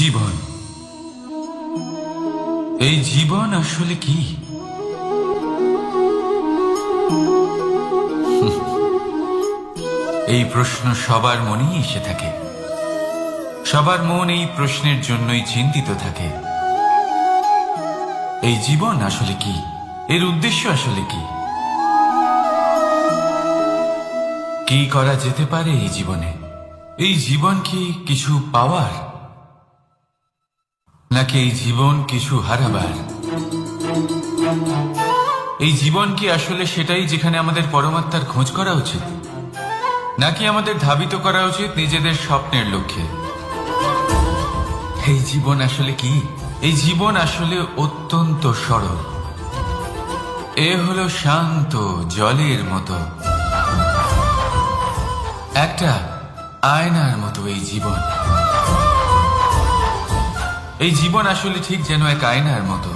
জীবন, এই জীবন আসলে কি? এই প্রশ্ন সবার মনেই এসে থাকে। সবার মন এই প্রশ্নের জন্যই চিন্তিত থাকে। এই জীবন আসলে কি? এর উদ্দেশ্য আসলে কি? কি করা যেতে পারে এই জীবনে? এই জীবন কি কিছু পাওয়ার, নাকি এই জীবন কিছু হারাবার? এই জীবন কি আসলে সেটাই যেখানে আমাদের পরমাত্মার খোঁজ করা উচিত, নাকি আমাদের ধাবিত করা উচিত নিজেদের স্বপ্নের লক্ষ্যে? এই জীবন আসলে কি? এই জীবন আসলে অত্যন্ত সরল। এ হলো শান্ত জলের মতো, একটা আয়নার মতো এই জীবন। এই জীবন আসলে ঠিক যেন এক আয়নার মতো।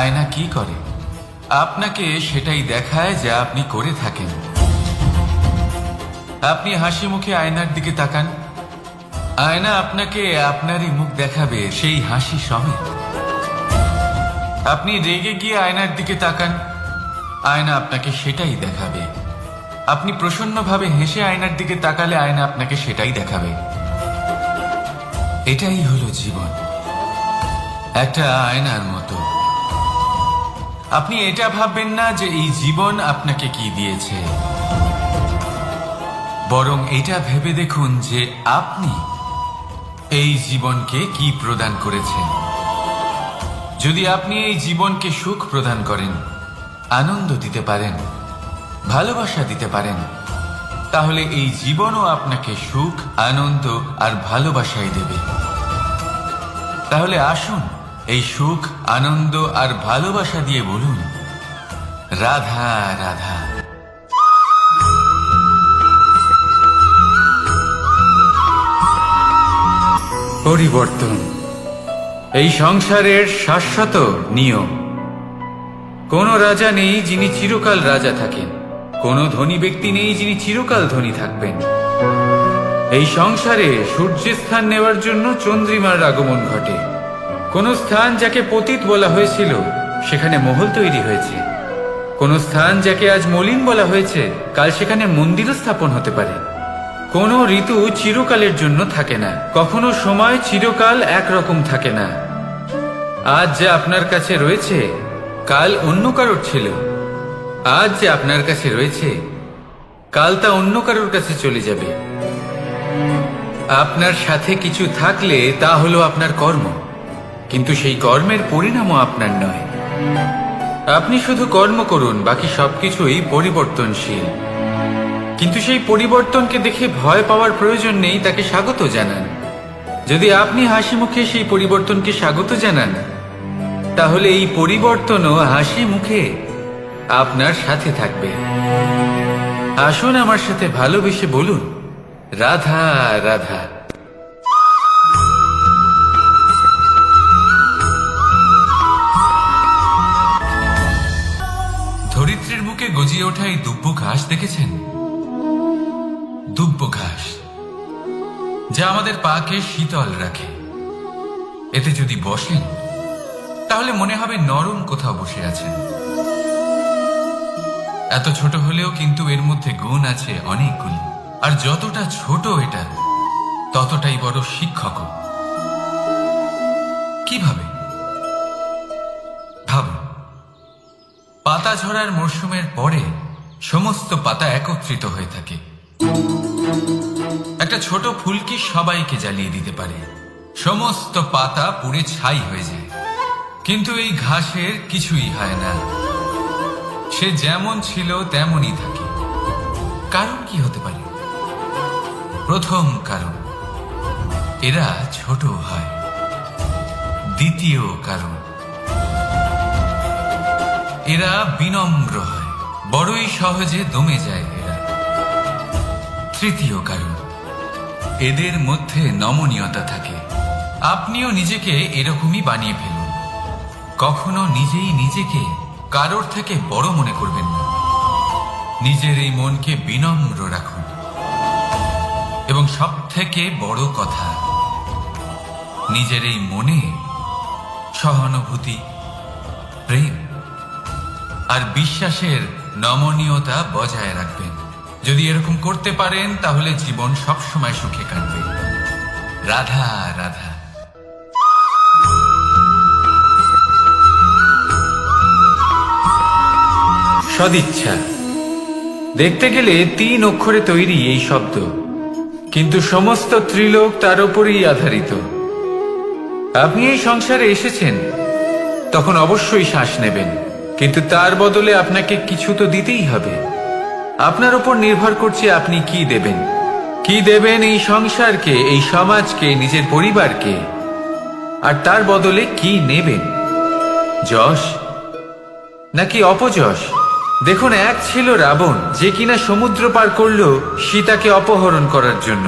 আয়না কি করে? আপনাকে সেটাই দেখায় যা আপনি করে থাকেন। আপনি হাসি মুখে আয়নার দিকে তাকান, আয়না আপনাকে আপনারই মুখ দেখাবে সেই হাসি সমেত। আপনি রেগে গিয়ে আয়নার দিকে তাকান, আয়না আপনাকে সেটাই দেখাবে। আপনি প্রসন্নভাবে হেসে আয়নার দিকে তাকালে আয়না আপনাকে সেটাই দেখাবে। এটাই হলো জীবন, একটা আয়নার মতো। আপনি এটা ভাববেন না যে এই জীবন আপনাকে কি দিয়েছে, বরং এটা ভেবে দেখুন যে আপনি এই জীবনকে কি প্রদান করেছেন। যদি আপনি এই জীবনকে সুখ প্রদান করেন, আনন্দ দিতে পারেন, ভালোবাসা দিতে পারেন, তাহলে এই জীবনও আপনাকে সুখ, আনন্দ আর ভালোবাসাই দেবে। তাহলে আসুন এই সুখ, আনন্দ আর ভালোবাসা দিয়ে বলুন, রাধা রাধা। পরিবর্তন এই সংসারের শাশ্বত নিয়ম। কোন রাজা নেই যিনি চিরকাল রাজা থাকেন, কোন ধনী ব্যক্তি নেই যিনি চিরকাল ধনী থাকবেন। এই সংসারে সূর্যের স্থান নেওয়ার জন্য চন্দ্রিমার আগমন ঘটে। কোন স্থান যাকে পতিত বলা হয়েছিল সেখানে মহল তৈরি হয়েছে। কোন স্থান যাকে আজ মলিন বলা হয়েছে কাল সেখানে মন্দিরও স্থাপন হতে পারে। কোন ঋতু চিরকালের জন্য থাকে না, কখনো সময় চিরকাল একরকম থাকে না। আজ যে আপনার কাছে রয়েছে কাল অন্য কারোর ছিল, আজ যে আপনার কাছে রয়েছে কাল তা অন্য কারোর কাছে চলে যাবে। আপনার সাথে কিছু থাকলে তা হলো আপনার কর্ম, কিন্তু সেই কর্মের পরিণামও আপনার নয়। আপনি শুধু কর্ম করুন, বাকি সবকিছুই পরিবর্তনশীল। কিন্তু সেই পরিবর্তনকে দেখে ভয় পাওয়ার প্রয়োজন নেই, তাকে স্বাগত জানান। যদি আপনি হাসি মুখে সেই পরিবর্তনকে স্বাগত জানান, তাহলে এই পরিবর্তনও হাসি মুখে আপনার সাথে থাকবে। আসুন আমার সাথে ভালোবেসে বলুন, রাধা রাধা। ধরিত্রীর বুকে গজিয়ে ওঠা এই দুব্বো ঘাস দেখেছেন? দুব্বো ঘাস যা আমাদের পাকে শীতল রাখে। এতে যদি বসেন তাহলে মনে হবে নরম কোথাও বসে আছেন। এত ছোট হলেও কিন্তু এর মধ্যে গুণ আছে অনেকগুলি, আর যতটা ছোট এটা ততটাই বড় শিক্ষক। কিভাবে? ভাবুন, পাতা ঝরার মরশুমের পরে সমস্ত পাতা একত্রিত হয়ে থাকে। একটা ছোট ফুলকি সবাইকে জ্বালিয়ে দিতে পারে, সমস্ত পাতা পুড়ে ছাই হয়ে যায়। কিন্তু এই ঘাসের কিছুই হয় না, সে যেমন ছিল তেমনই থাকে। কারণ কি হতে পারে? প্রথম কারণ, এরা ছোট হয়। দ্বিতীয় কারণ, এরা বিনম্র হয়, বড়ই সহজে দমে যায় এরা। তৃতীয় কারণ, এদের মধ্যে নমনীয়তা থাকে। আপনিও নিজেকে এরকমই বানিয়ে ফেলুন। কখনো নিজেই নিজেকে কারোর থেকে বড় মনে করবেন না। নিজের এই মনকে বিনম্র রাখুন। এবং সব থেকে বড় কথা, নিজের এই মনে সহানুভূতি, প্রেম আর বিশ্বাসের নমনীয়তা বজায় রাখবেন। যদি এরকম করতে পারেন তাহলে জীবন সবসময় সুখে কাটবে। রাধা রাধা। সদিচ্ছা দেখতে গেলে 3 অক্ষরে তৈরি এই শব্দ, কিন্তু সমস্ত ত্রিলোক তার উপরেই আধারিত। আপনি এই সংসারে এসেছেন, তখন অবশ্যই শ্বাস নেবেন, কিন্তু তার বদলে আপনাকে কিছু তো দিতেই হবে। আপনার উপর নির্ভর করছে আপনি কি দেবেন। কি দেবেন এই সংসারকে, এই সমাজকে, নিজের পরিবারকে, আর তার বদলে কি নেবেন? যশ নাকি অপযশ? দেখুন, এক ছিল রাবণ, যে কিনা সমুদ্র পার করল সীতাকে অপহরণ করার জন্য,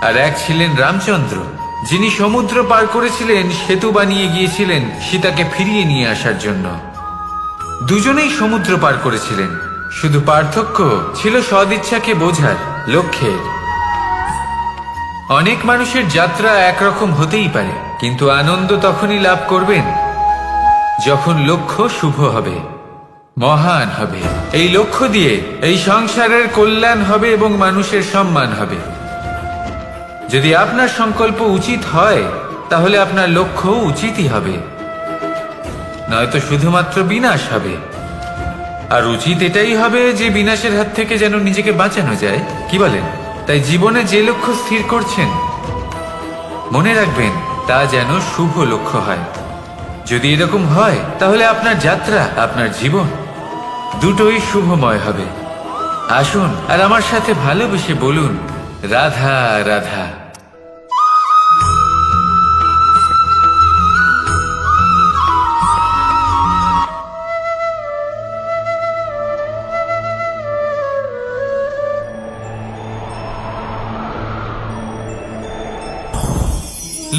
আর এক ছিলেন রামচন্দ্র, যিনি সমুদ্র পার করেছিলেন, সেতু বানিয়ে গিয়েছিলেন সীতাকে ফিরিয়ে নিয়ে আসার জন্য। দুজনেই সমুদ্র পার করেছিলেন, শুধু পার্থক্য ছিল সদিচ্ছাকে বোঝার, লক্ষ্যের। অনেক মানুষের যাত্রা একরকম হতেই পারে, কিন্তু আনন্দ তখনই লাভ করবেন যখন লক্ষ্য শুভ হবে, মহান হবে। এই লক্ষ্য দিয়ে এই সংসারের কল্যাণ হবে এবং মানুষের সম্মান হবে। যদি আপনার সংকল্প উচিত হয় তাহলে আপনার লক্ষ্য উচিতই হবে, নয়তো শুধুমাত্র বিনাশ হবে। আর উচিত এটাই হবে যে বিনাশের হাত থেকে যেন নিজেকে বাঁচানো যায়, কি বলেন? তাই জীবনে যে লক্ষ্য স্থির করছেন, মনে রাখবেন তা যেন শুভ লক্ষ্য হয়। যদি এরকম হয় তাহলে আপনার যাত্রা, আপনার জীবন দুটোই শুভময় হবে। আসুন আর আমার সাথে ভালোবেসে বলুন, রাধা রাধা।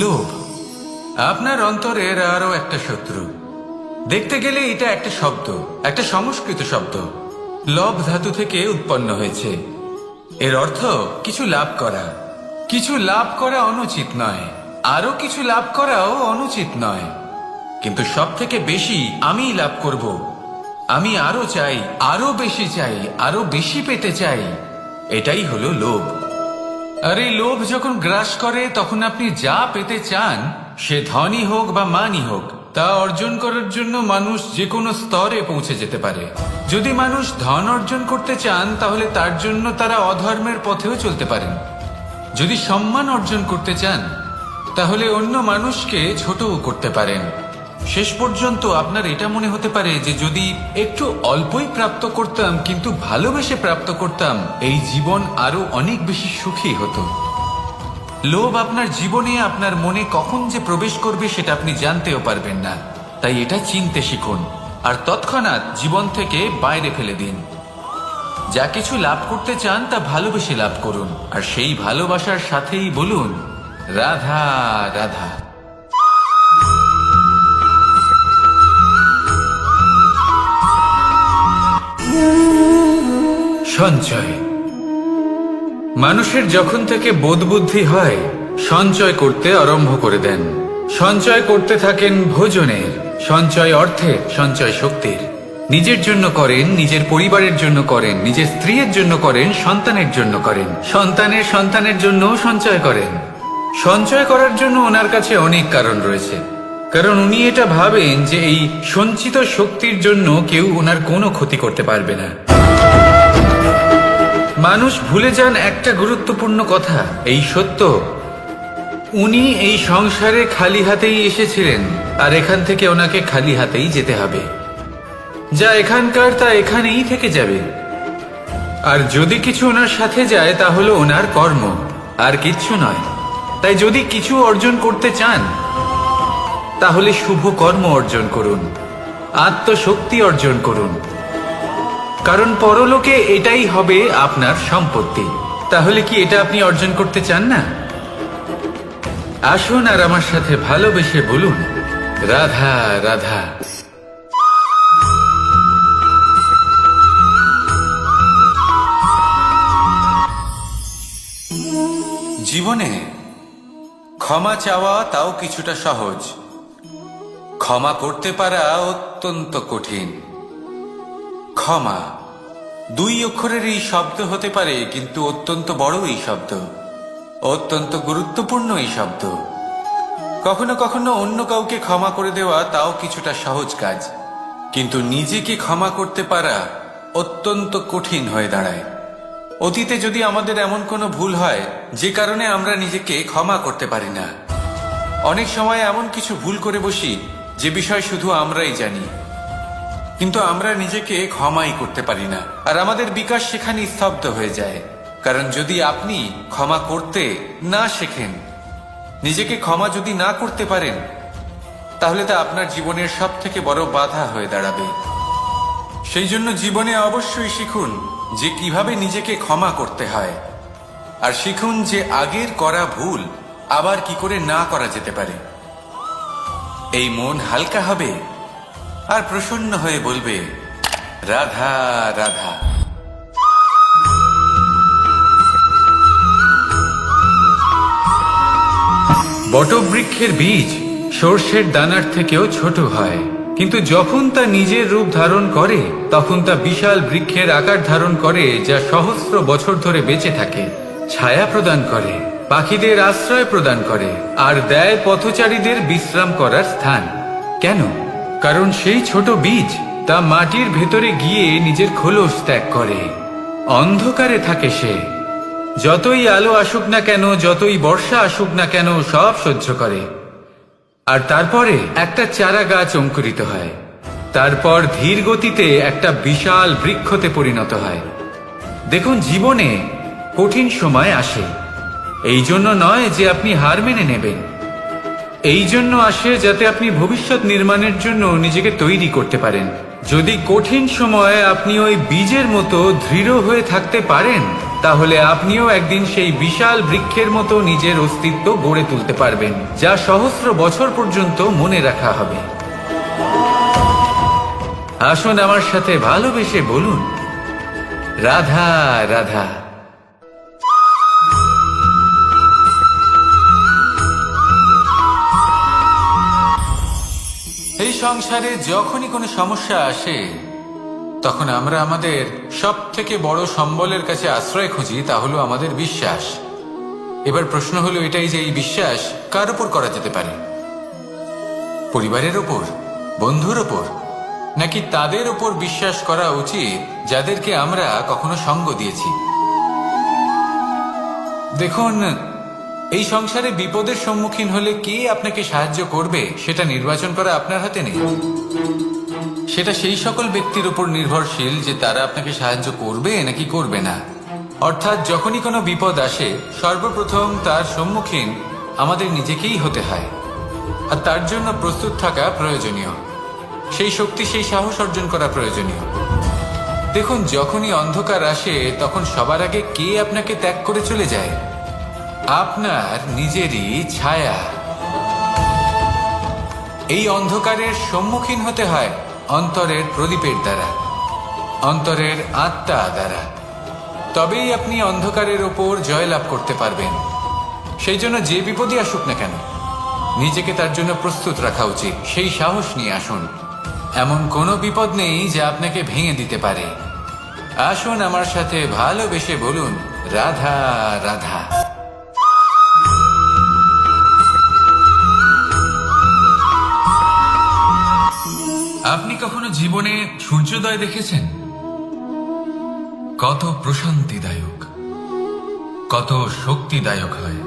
লোভ আপনার অন্তরের আরো একটা শত্রু। দেখতে গেলে এটা একটা শব্দ, একটা সংস্কৃত শব্দ, লব ধাতু থেকে উৎপন্ন হয়েছে। এর অর্থ কিছু লাভ করা। কিছু লাভ করা অনুচিত নয়, আরো কিছু লাভ করাও অনুচিত নয়, কিন্তু সব থেকে বেশি আমি লাভ করব, আমি আরো চাই, আরো বেশি চাই, আরো বেশি পেতে চাই, এটাই হলো লোভ। আর এই লোভ যখন গ্রাস করে তখন আপনি যা পেতে চান, সে ধনই হোক বা মানই হোক, তা অর্জন করার জন্য মানুষ যে কোনো স্তরে পৌঁছে যেতে পারে। যদি মানুষ ধন অর্জন করতে চান তাহলে তার জন্য তারা অধর্মের পথেও চলতে পারেন। যদি সম্মান অর্জন করতে চান তাহলে অন্য মানুষকে ছোটও করতে পারেন। শেষ পর্যন্ত আপনার এটা মনে হতে পারে যে যদি একটু অল্পই প্রাপ্ত করতাম, কিন্তু ভালোবেসে প্রাপ্ত করতাম, এই জীবন আরো অনেক বেশি সুখী হতো। লোভ আপনার জীবনে, আপনার মনে কখন যে প্রবেশ করবে সেটা আপনি জানতেও পারবেন না। তাই এটা চিনতে শিখুন আর তৎক্ষণাৎ জীবন থেকে বাইরে ফেলে দিন। যা কিছু লাভ করতে চান তা ভালোবেসে লাভ করুন, আর সেই ভালোবাসার সাথেই বলুন, রাধা রাধা। সঞ্চয় মানুষের যখন থেকে বোধ বুদ্ধি হয়, সঞ্চয় করতে আরম্ভ করে দেন। সঞ্চয় করতে থাকেন ভোজনের, সঞ্চয় অর্থের, সঞ্চয় শক্তির। নিজের জন্য করেন, নিজের পরিবারের জন্য করেন, নিজের স্ত্রীর জন্য করেন, সন্তানের জন্য করেন, সন্তানের সন্তানের জন্য সঞ্চয় করেন। সঞ্চয় করার জন্য ওনার কাছে অনেক কারণ রয়েছে, কারণ উনি এটা ভাবেন যে এই সঞ্চিত শক্তির জন্য কেউ ওনার কোনো ক্ষতি করতে পারবে না। মানুষ ভুলে যান একটা গুরুত্বপূর্ণ কথা, এই সত্য, উনি এই সংসারে খালি হাতেই এসেছিলেন, আর এখান থেকে ওনাকে খালি হাতেই যেতে হবে। যা এখানকার তা এখানেই থেকে যাবে। আর যদি কিছু ওনার সাথে যায় তা হলো ওনার কর্ম, আর কিচ্ছু নয়। তাই যদি কিছু অর্জন করতে চান তাহলে শুভ কর্ম অর্জন করুন, আত্মশক্তি অর্জন করুন, কারণ পরলোকে এটাই হবে আপনার সম্পত্তি। তাহলে কি এটা আপনি অর্জন করতে চান না? আসুন আর আমার সাথে ভালোবেসে বলুন, রাধা রাধা। জীবনে ক্ষমা চাওয়া তাও কিছুটা সহজ, ক্ষমা করতে পারা অত্যন্ত কঠিন। ক্ষমা 2 অক্ষরের এই শব্দ হতে পারে, কিন্তু অত্যন্ত বড় এই শব্দ, অত্যন্ত গুরুত্বপূর্ণ এই শব্দ। কখনো কখনো অন্য কাউকে ক্ষমা করে দেওয়া তাও কিছুটা সহজ কাজ, কিন্তু নিজেকে ক্ষমা করতে পারা অত্যন্ত কঠিন হয়ে দাঁড়ায়। অতীতে যদি আমাদের এমন কোনো ভুল হয় যে কারণে আমরা নিজেকে ক্ষমা করতে পারি না, অনেক সময় এমন কিছু ভুল করে বসি যে বিষয় শুধু আমরাই জানি, কিন্তু আমরা নিজেকে ক্ষমাই করতে পারি না, আর আমাদের বিকাশ সেখানে স্তব্ধ হয়ে যায়। কারণ যদি আপনি ক্ষমা করতে না শেখেন, নিজেকে ক্ষমা যদি না করতে পারেন, তাহলে তা আপনার জীবনের সবথেকে বড় বাধা হয়ে দাঁড়াবে। সেই জন্য জীবনে অবশ্যই শিখুন যে কিভাবে নিজেকে ক্ষমা করতে হয়, আর শিখুন যে আগের করা ভুল আবার কি করে না করা যেতে পারে। এই মন হালকা হবে আর প্রসন্ন হয়ে বলবে, রাধা রাধা। বটবৃক্ষের বীজ সর্ষের দানার থেকেও ছোট হয়, কিন্তু যখন তা নিজের রূপ ধারণ করে তখন তা বিশাল বৃক্ষের আকার ধারণ করে, যা সহস্র বছর ধরে বেঁচে থাকে, ছায়া প্রদান করে, পাখিদের আশ্রয় প্রদান করে, আর দেয় পথচারীদের বিশ্রাম করার স্থান। কেন? কারণ সেই ছোট বীজ তা মাটির ভেতরে গিয়ে নিজের খোলস ত্যাগ করে। অন্ধকারে থাকে সে, যতই আলো আসুক না কেন, যতই বর্ষা আসুক না কেন, সব সহ্য করে। আর তারপরে একটা চারা গাছ অঙ্কুরিত হয়, তারপর ধীর গতিতে একটা বিশাল বৃক্ষতে পরিণত হয়। দেখুন, জীবনে কঠিন সময় আসে, এই জন্য নয় যে আপনি হার মেনে নেবেন, এই জন্য আসে যাতে আপনি ভবিষ্যৎ নির্মাণের জন্য নিজেকে তৈরি করতে পারেন। যদি কঠিন সময়ে আপনি ওই বীজের মতো দৃঢ় হয়ে থাকতে পারেন, তাহলে আপনিও একদিন সেই বিশাল বৃক্ষের মতো নিজের অস্তিত্ব গড়ে তুলতে পারবেন, যা সহস্র বছর পর্যন্ত মনে রাখা হবে। আসুন আমার সাথে ভালোবেসে বলুন, রাধা রাধা। এই সংসারে যখনই কোনো সমস্যা আসে, তখন আমরা আমাদের সব থেকে বড় সম্বলের কাছে আশ্রয় খুঁজি, তা হলো আমাদের বিশ্বাস। এবার প্রশ্ন হলো এটাই যে এই বিশ্বাস কার উপর করা যেতে পারে? পরিবারের ওপর, বন্ধুর ওপর, নাকি তাদের ওপর বিশ্বাস করা উচিত যাদেরকে আমরা কখনো সঙ্গ দিয়েছি? দেখুন, এই সংসারে বিপদের সম্মুখীন হলে কে আপনাকে সাহায্য করবে সেটা নির্বাচন করা আপনার হাতে নেই। সেটা সেই সকল ব্যক্তির উপর নির্ভরশীল যে তারা আপনাকে সাহায্য করবে নাকি করবে না। অর্থাৎ যখনই কোনো বিপদ আসে, সর্বপ্রথম তার সম্মুখীন আমাদের নিজেকেই হতে হয়, আর তার জন্য প্রস্তুত থাকা প্রয়োজনীয়, সেই শক্তি, সেই সাহস অর্জন করা প্রয়োজনীয়। দেখুন, যখনই অন্ধকার আসে তখন সবার আগে কে আপনাকে ত্যাগ করে চলে যায়? আপনার নিজেরই ছায়া। এই অন্ধকারের সম্মুখীন হতে হয় অন্তরের প্রদীপের দ্বারা, অন্তরের আত্মা দ্বারা। তবেই আপনি অন্ধকারের ওপর জয়লাভ করতে পারবেন। সেই জন্য যে বিপদই আসুক না কেন, নিজেকে তার জন্য প্রস্তুত রাখা উচিত। সেই সাহস নিয়ে আসুন। এমন কোনো বিপদ নেই যা আপনাকে ভেঙে দিতে পারে। আসুন আমার সাথে ভালোবেসে বলুন, রাধা রাধা। আপনি কখনো জীবনে সূর্যোদয় দেখেছেন? কত প্রশান্তিদায়ক, কত শক্তিদায়ক হয়।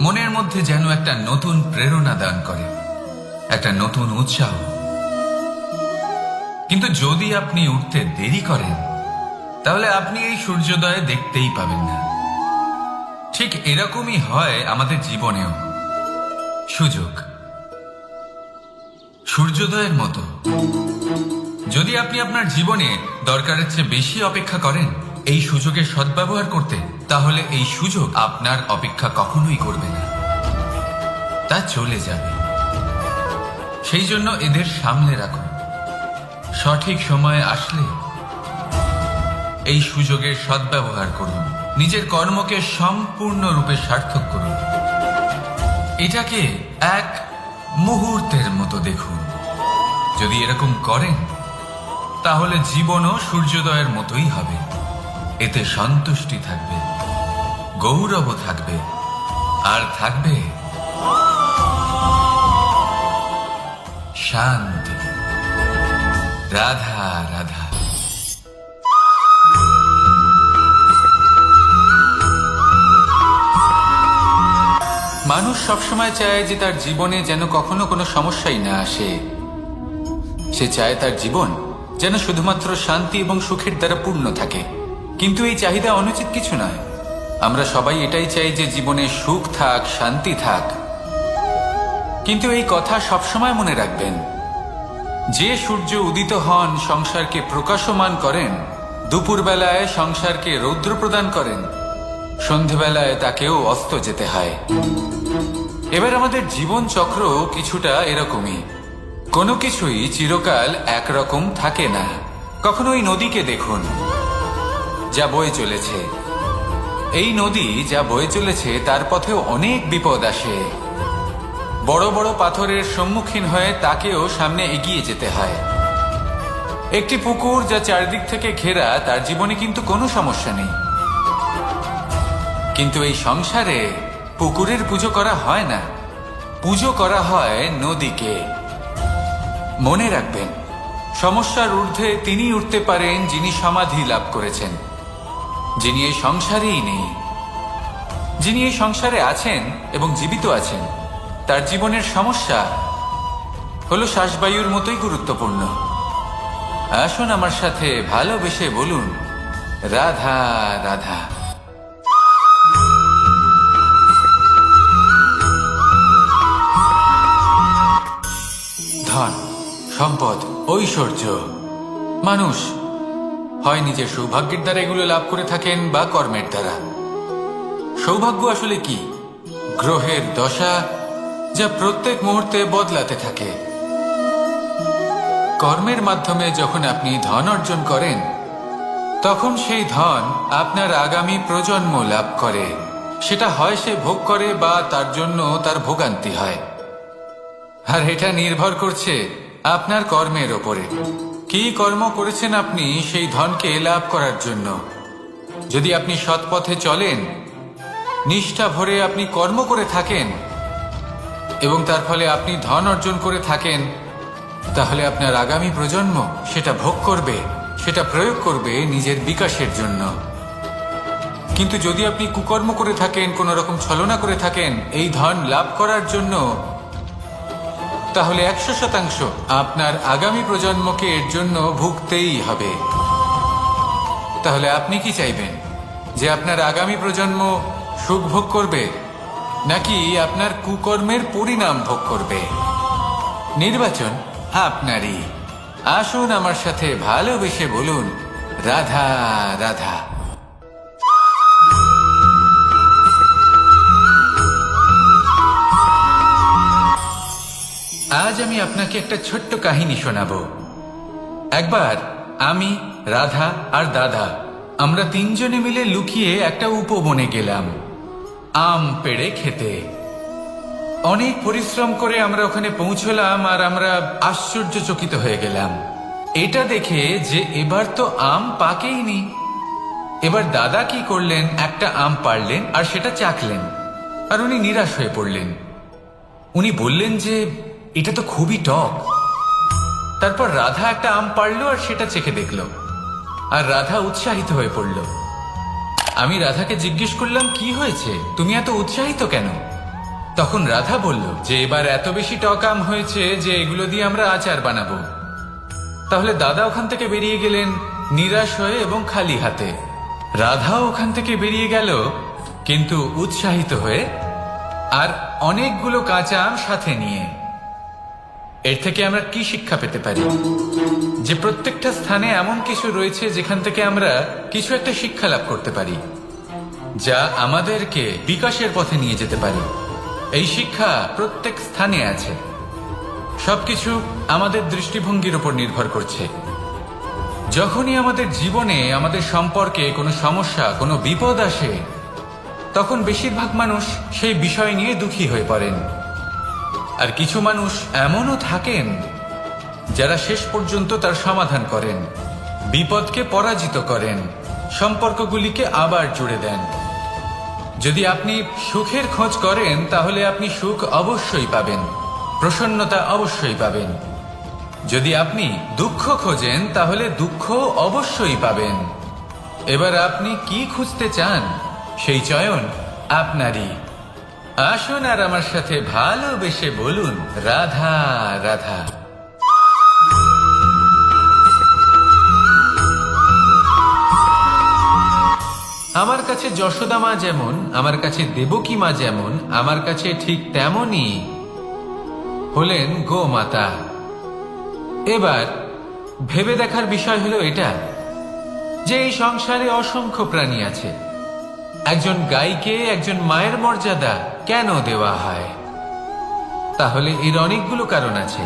মনের মধ্যে যেন একটা নতুন প্রেরণা দান করে, একটা নতুন উৎসাহ। কিন্তু যদি আপনি উঠতে দেরি করেন, তাহলে আপনি এই সূর্যোদয় দেখতেই পাবেন না। ঠিক এরকমই হয় আমাদের জীবনেও। সুযোগ সূর্যোদয়ের মতো। যদি আপনি আপনার জীবনে দরকারের চেয়ে বেশি অপেক্ষা করেন এই সুযোগের সদ্ব্যবহার করতে, তাহলে এই সুযোগ আপনার অপেক্ষা কখনোই করবে না, তা চলে যাবে। সেই জন্য এদের সামলে রাখুন। সঠিক সময় আসলে এই সুযোগের সদ্ব্যবহার করুন, নিজের কর্মকে সম্পূর্ণরূপে সার্থক করুন। এটাকে এক মুহূর্তের মতো দেখুন। যদি এরকম করেন তাহলে জীবনও সূর্যোদয়ের মতোই হবে। এতে সন্তুষ্টি থাকবে, গৌরব থাকবে, আর থাকবে শান্তি। রাধা রাধা। মানুষ সবসময় চায় যে তার জীবনে যেন কখনো কোনো সমস্যাই না আসে। সে চায় তার জীবন যেন শুধুমাত্র শান্তি এবং সুখের দ্বারা পূর্ণ থাকে। কিন্তু এই চাহিদা অনুচিত কিছু নয়। আমরা সবাই এটাই চাই যে জীবনে সুখ থাক, শান্তি থাক। কিন্তু এই কথা সবসময় মনে রাখবেন, যে সূর্য উদিত হন সংসারকে প্রকাশমান করেন, দুপুরবেলায় সংসারকে রৌদ্র প্রদান করেন, সন্ধেবেলায় তাকেও অস্ত যেতে হয়। এবার আমাদের জীবন চক্র কিছুটা এরকমই। কোনো কিছুই চিরকাল একরকম থাকে না। কখনো এই নদীকে দেখুন যা বয়ে চলেছে। এই নদী যা বয়ে চলেছে তার পথেও অনেক বিপদ আসে। বড় বড় পাথরের সম্মুখীন হয়ে তাকেও সামনে এগিয়ে যেতে হয়। একটি পুকুর যা চারদিক থেকে ঘেরা, তার জীবনে কিন্তু কোনো সমস্যা নেই। কিন্তু এই সংসারে পুকুরের পুজো করা হয় না, পুজো করা হয় নদীকে। মনে রাখবেন, সমস্যার ঊর্ধ্বে তিনি উঠতে পারেন যিনি সমাধি লাভ করেছেন, যিনি এই সংসারেই নেই। যিনি এই সংসারে আছেন এবং জীবিত আছেন, তার জীবনের সমস্যা হলো শ্বাসবায়ুর মতোই গুরুত্বপূর্ণ। আসুন আমার সাথে ভালোবেসে বলুন, রাধা রাধা। ধন, সম্পদ, ঐশ্বর্য, মানুষ হয় নিজের সৌভাগ্যের দ্বারা এগুলো লাভ করে থাকেন বা কর্মের দ্বারা। সৌভাগ্য আসলে কি? গ্রহের দশা যা প্রত্যেক মুহূর্তে বদলাতে থাকে। কর্মের মাধ্যমে যখন আপনি ধন অর্জন করেন, তখন সেই ধন আপনার আগামী প্রজন্ম লাভ করে। সেটা হয় সে ভোগ করে বা তার জন্য তার ভোগান্তি হয়। আর এটা নির্ভর করছে আপনার কর্মের ওপরে। কি কর্ম করেছেন আপনি সেই ধনকে লাভ করার জন্য। যদি আপনি সৎ পথে চলেন, নিষ্ঠা ভরে আপনি কর্ম করে থাকেন এবং তার ফলে আপনি ধন অর্জন করে থাকেন, তাহলে আপনার আগামী প্রজন্ম সেটা ভোগ করবে, সেটা প্রয়োগ করবে নিজের বিকাশের জন্য। কিন্তু যদি আপনি কুকর্ম করে থাকেন, কোনো রকম ছলনা করে থাকেন এই ধন লাভ করার জন্য, তাহলে 100% আপনার আগামী প্রজন্মকে এর জন্য ভুগতেই হবে। তাহলে আপনি কি চাইবেন? যে আপনার আগামী প্রজন্ম সুখ ভোগ করবে, নাকি আপনার কুকর্মের পরিণাম ভোগ করবে? নির্বাচন আপনারই। আসুন আমার সাথে ভালোবেসে বলুন, রাধা রাধা। আজ আমি আপনাকে একটা ছোট্ট কাহিনী শোনাবো। একবার আমি, রাধা আর দাদা আমরা তিনজনে মিলে লুকিয়ে একটা উপবনে গেলাম আম পেড়ে খেতে। অনেক পরিশ্রম করে আমরা ওখানে পৌঁছলাম আর আমরা আশ্চর্যচকিত হয়ে গেলাম এটা দেখে যে এবার তো আম পাকেইনি। এবার দাদা কি করলেন, একটা আম পাড়লেন আর সেটা চাখলেন, আর উনি নিরাশ হয়ে পড়লেন। উনি বললেন যে এটা তো খুবই টক। তারপর রাধা একটা আম পাড়লো আর সেটা চেখে দেখলো, আর রাধা উৎসাহিত হয়ে পড়ল। আমি রাধাকে জিজ্ঞেস করলাম, কি হয়েছে, তুমি এত উৎসাহিত কেন? তখন রাধা বলল যে এবার এত বেশি টক আম হয়েছে যে এগুলো দিয়ে আমরা আচার বানাবো। তাহলে দাদা ওখান থেকে বেরিয়ে গেলেন নিরাশ হয়ে এবং খালি হাতে। রাধাও ওখান থেকে বেরিয়ে গেল কিন্তু উৎসাহিত হয়ে, আর অনেকগুলো কাঁচা আম সাথে নিয়ে। এর থেকে আমরা কি শিক্ষা পেতে পারি? যে প্রত্যেকটা স্থানে এমন কিছু রয়েছে যেখান থেকে আমরা কিছু একটা শিক্ষা লাভ করতে পারি, যা আমাদেরকে বিকাশের পথে নিয়ে যেতে পারে। এই শিক্ষা প্রত্যেক স্থানে আছে। সবকিছু আমাদের দৃষ্টিভঙ্গির উপর নির্ভর করছে। যখনই আমাদের জীবনে, আমাদের সম্পর্কে কোনো সমস্যা, কোনো বিপদ আসে, তখন বেশিরভাগ মানুষ সেই বিষয় নিয়ে দুঃখী হয়ে পড়েন। আর কিছু মানুষ এমনও থাকেন যারা শেষ পর্যন্ত তার সমাধান করেন, বিপদকে পরাজিত করেন, সম্পর্কগুলিকে আবার জুড়ে দেন। যদি আপনি সুখের খোঁজ করেন তাহলে আপনি সুখ অবশ্যই পাবেন, প্রসন্নতা অবশ্যই পাবেন। যদি আপনি দুঃখ খোঁজেন তাহলে দুঃখ অবশ্যই পাবেন। এবার আপনি কি খুঁজতে চান সেই চয়ন আপনারই। আসুন আর আমার সাথে ভালোবেসে বলুন, রাধা রাধা। আমার কাছে যশোদা মা যেমন, আমার কাছে দেবকী মা যেমন, আমার কাছে ঠিক তেমনই হলেন গোমাতা। এবার ভেবে দেখার বিষয় হলো এটা যে এই সংসারে অসংখ্য প্রাণী আছে, একজন গাইকে একজন মায়ের মর্যাদা কেন দেওয়া হয়? তাহলে এর অনেকগুলো কারণ আছে।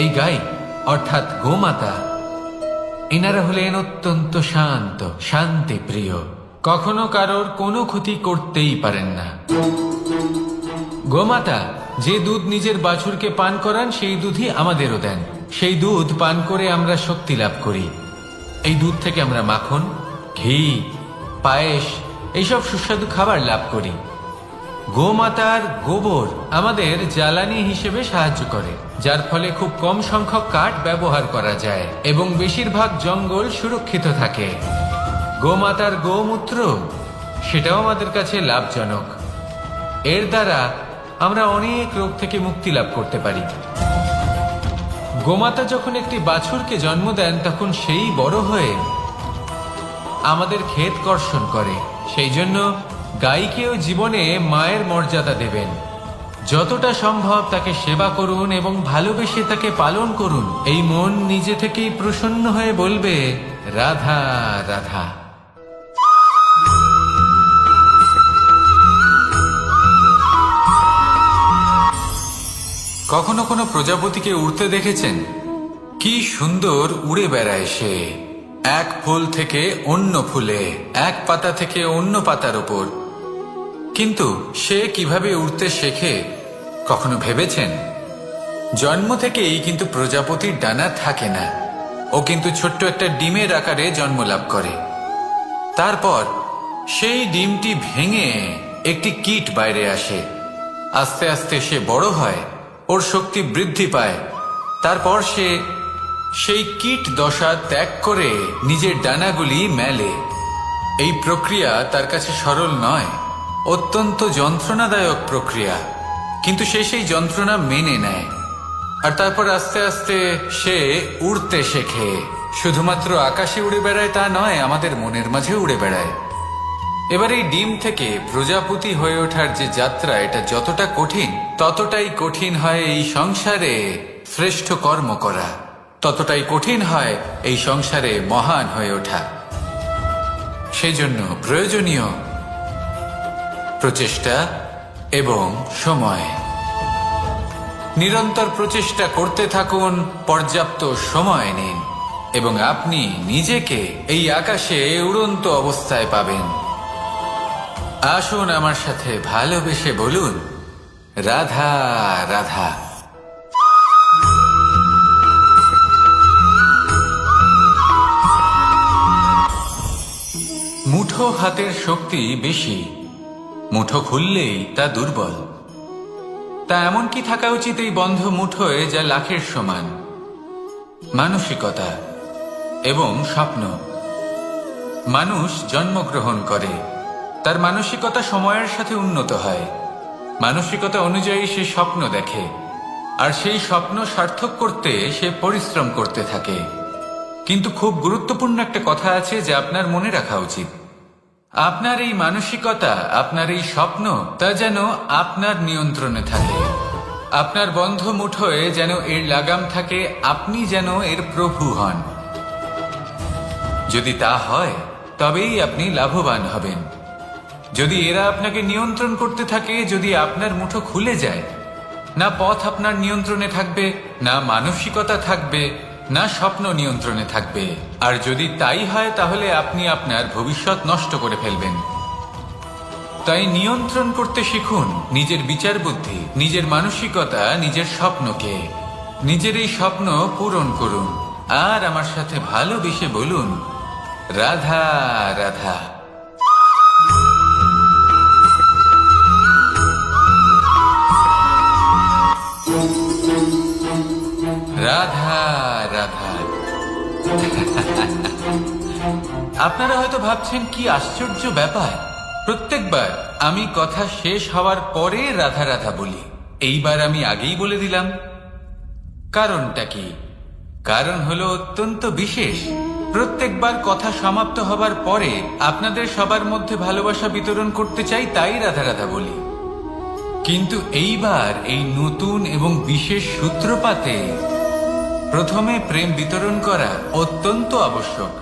এই গাই অর্থাৎ গোমাতা, এনারা হলেন অত্যন্ত শান্ত, শান্তি প্রিয়, কখনো কারোর কোনো ক্ষতি করতেই পারেন না। গোমাতা যে দুধ নিজের বাছুরকে পান করান সেই দুধই আমাদেরও দেন। সেই দুধ পান করে আমরা শক্তি লাভ করি। এই দুধ থেকে আমরা মাখন, ঘি, পায়েস এইসব সুস্বাদু খাবার লাভ করি। গোমাতার গোবর আমাদের জ্বালানি হিসেবে সাহায্য করে, যার ফলে খুব কম সংখ্যক কাঠ ব্যবহার করা যায় এবং বেশিরভাগ জঙ্গল সুরক্ষিত থাকে। গোমাতার গোমূত্র সেটাও আমাদের কাছে লাভজনক। এর দ্বারা আমরা অনেক রোগ থেকে মুক্তি লাভ করতে পারি। গোমাতা যখন একটি বাছুরকে জন্ম দেন তখন সেই বড় হয়ে আমাদের ক্ষেত কর্ষণ করে। সেই জন্য গাইকেও জীবনে মায়ের মর্যাদা দেবেন। যতটা সম্ভব তাকে সেবা করুন এবং ভালোবেসে তাকে পালন করুন। এই মন নিজে থেকেই প্রসন্ন হয়ে বলবে, রাধা রাধা। কখনো কোনো প্রজাপতিকে উড়তে দেখেছেন? কি সুন্দর উড়ে বেড়ায় সে, এক ফুল থেকে অন্য ফুলে, এক পাতা থেকে অন্য পাতার উপর। কিন্তু সে কিভাবে উড়তে শেখে কখনো ভেবেছেন? জন্ম থেকেই কিন্তু প্রজাপতির ডানা থাকে না। ও কিন্তু ছোট্ট একটা ডিমের আকারে জন্ম লাভ করে। তারপর সেই ডিমটি ভেঙে একটি কীট বাইরে আসে। আস্তে আস্তে সে বড় হয়, ওর শক্তি বৃদ্ধি পায়। তারপর সে সেই কীট দশা ত্যাগ করে নিজের ডানাগুলি মেলে। এই প্রক্রিয়া তার কাছে সরল নয়, অত্যন্ত যন্ত্রণাদায়ক প্রক্রিয়া, কিন্তু সে সেই যন্ত্রণা মেনে নেয়। আর তারপর আস্তে আস্তে সে উড়তে শেখে। শুধুমাত্র আকাশে উড়ে বেড়ায় তা নয়, আমাদের মনের মাঝে উড়ে বেড়ায়। এবার এই ডিম থেকে প্রজাপতি হয়ে ওঠার যে যাত্রা, এটা যতটা কঠিন ততটাই কঠিন হয় এই সংসারে শ্রেষ্ঠ কর্ম করা, ততটাই কঠিন হয় এই সংসারে মহান হয়ে ওঠা। সেজন্য প্রয়োজনীয় প্রচেষ্টা এবং সময়। নিরন্তর প্রচেষ্টা করতে থাকুন, পর্যাপ্ত সময় নিন এবং আপনি নিজেকে এই আকাশে উড়ন্ত অবস্থায় পাবেন। আসুন আমার সাথে ভালোবেসে বলুন, রাধা রাধা। মুঠো হাতের শক্তি বেশি, মুঠো খুললেই তা দুর্বল। তা এমন কি থাকা উচিত এই বন্ধ মুঠোয় যা লাখের সমান? মানসিকতা এবং স্বপ্ন। মানুষ জন্মগ্রহণ করে, তার মানসিকতা সময়ের সাথে উন্নত হয়। মানসিকতা অনুযায়ী সে স্বপ্ন দেখে, আর সেই স্বপ্ন সার্থক করতে সে পরিশ্রম করতে থাকে। কিন্তু খুব গুরুত্বপূর্ণ একটা কথা আছে যা আপনার মনে রাখা উচিত। আপনার এই মানসিকতা, আপনার এই স্বপ্ন, তা যেন আপনার নিয়ন্ত্রণে থাকে। আপনার বন্ধ মুঠোয় যেন এর লাগাম থাকে, আপনি যেন এর প্রভু হন। যদি তা হয় তবেই আপনি লাভবান হবেন। যদি এরা আপনাকে নিয়ন্ত্রণ করতে থাকে, যদি আপনার মুঠো খুলে যায়, না পথ আপনার নিয়ন্ত্রণে থাকবে, না মানসিকতা থাকবে, না স্বপ্ন নিয়ন্ত্রণে থাকবে। আর যদি তাই হয় তাহলে আপনি আপনার ভবিষ্যৎ নষ্ট করে ফেলবেন। তাই নিয়ন্ত্রণ করতে শিখুন নিজের বিচার বুদ্ধি, নিজের মানসিকতা, নিজের স্বপ্নকে। নিজের এই স্বপ্ন পূরণ করুন আর আমার সাথে ভালোবেসে বলুন, রাধা রাধা। রাধা রাধা। আপনারা হয়তো ভাবছেন কি আশ্চর্য ব্যাপার, প্রত্যেকবার আমি কথা শেষ হওয়ার পরে রাধা রাধা বলি। এইবার আমি আগেই বলে দিলাম। কারণটা কি? কারণ হলো অত্যন্ত বিশেষ। প্রত্যেকবার কথা সমাপ্ত হবার পরে আপনাদের সবার মধ্যে ভালোবাসা বিতরণ করতে চাই, তাই রাধা রাধা বলি। কিন্তু এইবার এই নতুন এবং বিশেষ সূত্রপাতে প্রথমে প্রেম বিতরণ করা অত্যন্ত আবশ্যক।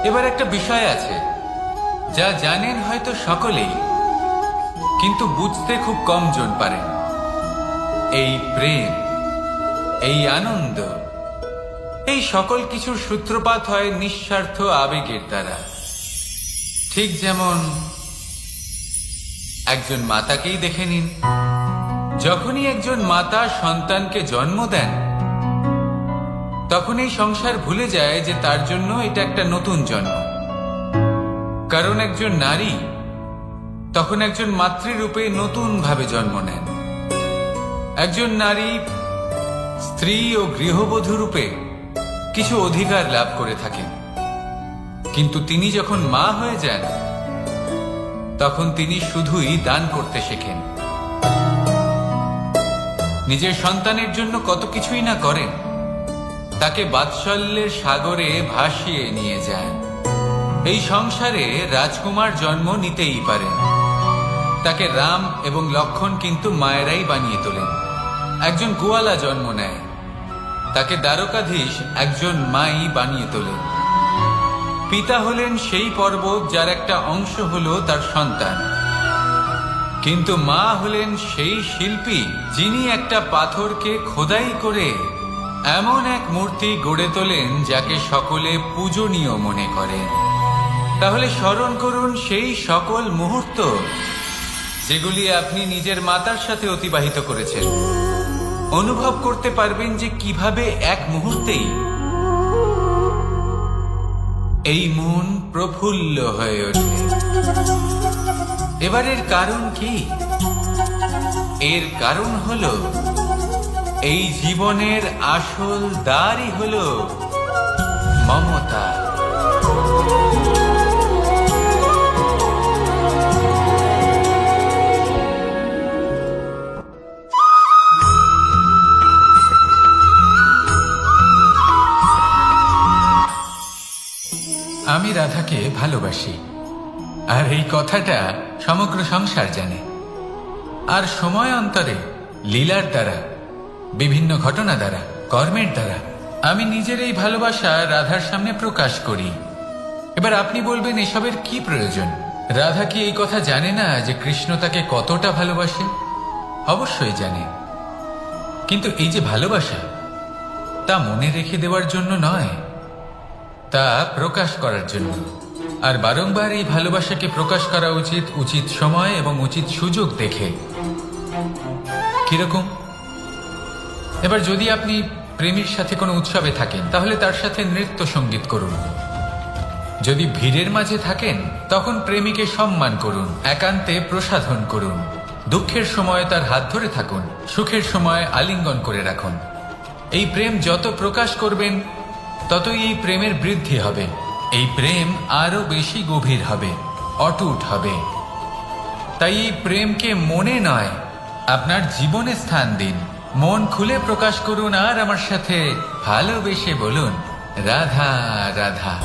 এবার একটা বিষয় আছে যা জানেন হয়তো সকলেই, কিন্তু বুঝতে খুব কম জন পারেন। এই প্রেম, এই আনন্দ, এই সকল কিছুর সূত্রপাত হয় নিঃস্বার্থ আবেগের দ্বারা। ঠিক যেমন একজন মাতাকেই দেখে নিন। যখনই একজন মাতা সন্তানকে জন্ম দেন, তখন এই সংসার ভুলে যায় যে তার জন্য এটা একটা নতুন জন্ম। কারণ একজন নারী তখন একজন মাতৃরূপে নতুন ভাবে জন্ম নেন। একজন নারী স্ত্রী ও গৃহবধূ রূপে কিছু অধিকার লাভ করে থাকেন, কিন্তু তিনি যখন মা হয়ে যান তখন তিনি শুধুই দান করতে শেখেন। নিজের সন্তানের জন্য কত কিছুই না করেন, তাকে বাৎসল্যের সাগরে ভাসিয়ে নিয়ে যান। এই সংসারে রাজকুমার জন্ম নিতেই পারেন, তাকে রাম এবং লক্ষণ কিন্তু মায়েরাই বানিয়ে তোলেন। একজন গোয়ালা জন্ম নেয়, তাকে দ্বারকাধীশ একজন মাই বানিয়ে তোলেন। পিতা হলেন সেই পর্বত যার একটা অংশ হলো তার সন্তান, কিন্তু মা হলেন সেই শিল্পী যিনি একটা পাথরকে খোদাই করে এমন এক মূর্তি গড়ে তোলেন যাকে সকলে পূজনীয় মনে করেন। তাহলে স্মরণ করুন সেই সকল মুহূর্ত যেগুলি আপনি নিজের মাতার সাথে অতিবাহিত করেছেন। অনুভব করতে পারবেন যে কিভাবে এক মুহূর্তেই এই মন প্রফুল্ল হয়ে ওঠে। এবারের কারণ কি? এর কারণ হলো এই জীবনের আসল দ্বারই হলো মমতা। আমি রাধাকে ভালোবাসি, আর এই কথাটা সমগ্র সংসার জানে। আর সময় অন্তরে লীলার দ্বারা, বিভিন্ন ঘটনা দ্বারা, কর্মের দ্বারা আমি নিজের এই ভালোবাসা রাধার সামনে প্রকাশ করি। এবার আপনি বলবেন এসবের কি প্রয়োজন? রাধা কি এই কথা জানে না যে কৃষ্ণ তাকে কতটা ভালোবাসে? অবশ্যই জানে, কিন্তু এই যে ভালোবাসা, তা মনে রেখে দেওয়ার জন্য নয়, তা প্রকাশ করার জন্য। আর বারংবার এই ভালোবাসাকে প্রকাশ করা উচিত, উচিত সময় এবং উচিত সুযোগ দেখে। কিরকম? এবার যদি আপনি প্রেমীর সাথে কোনো উৎসবে থাকেন, তাহলে তার সাথে নৃত্য সঙ্গীত করুন। যদি ভিড়ের মাঝে থাকেন, তখন প্রেমীকে সম্মান করুন, একান্তে প্রসাধন করুন। দুঃখের সময় তার হাত ধরে থাকুন, সুখের সময় আলিঙ্গন করে রাখুন। এই প্রেম যত প্রকাশ করবেন, ততই এই প্রেমের বৃদ্ধি হবে। এই প্রেম আরো বেশি গভীর হবে, অটুট হবে। তাই এই প্রেমকে মনে নয়, আপনার জীবনে স্থান দিন। মন খুলে প্রকাশ করুন আর আমার সাথে ভালোবেসে বলুন, রাধা রাধা।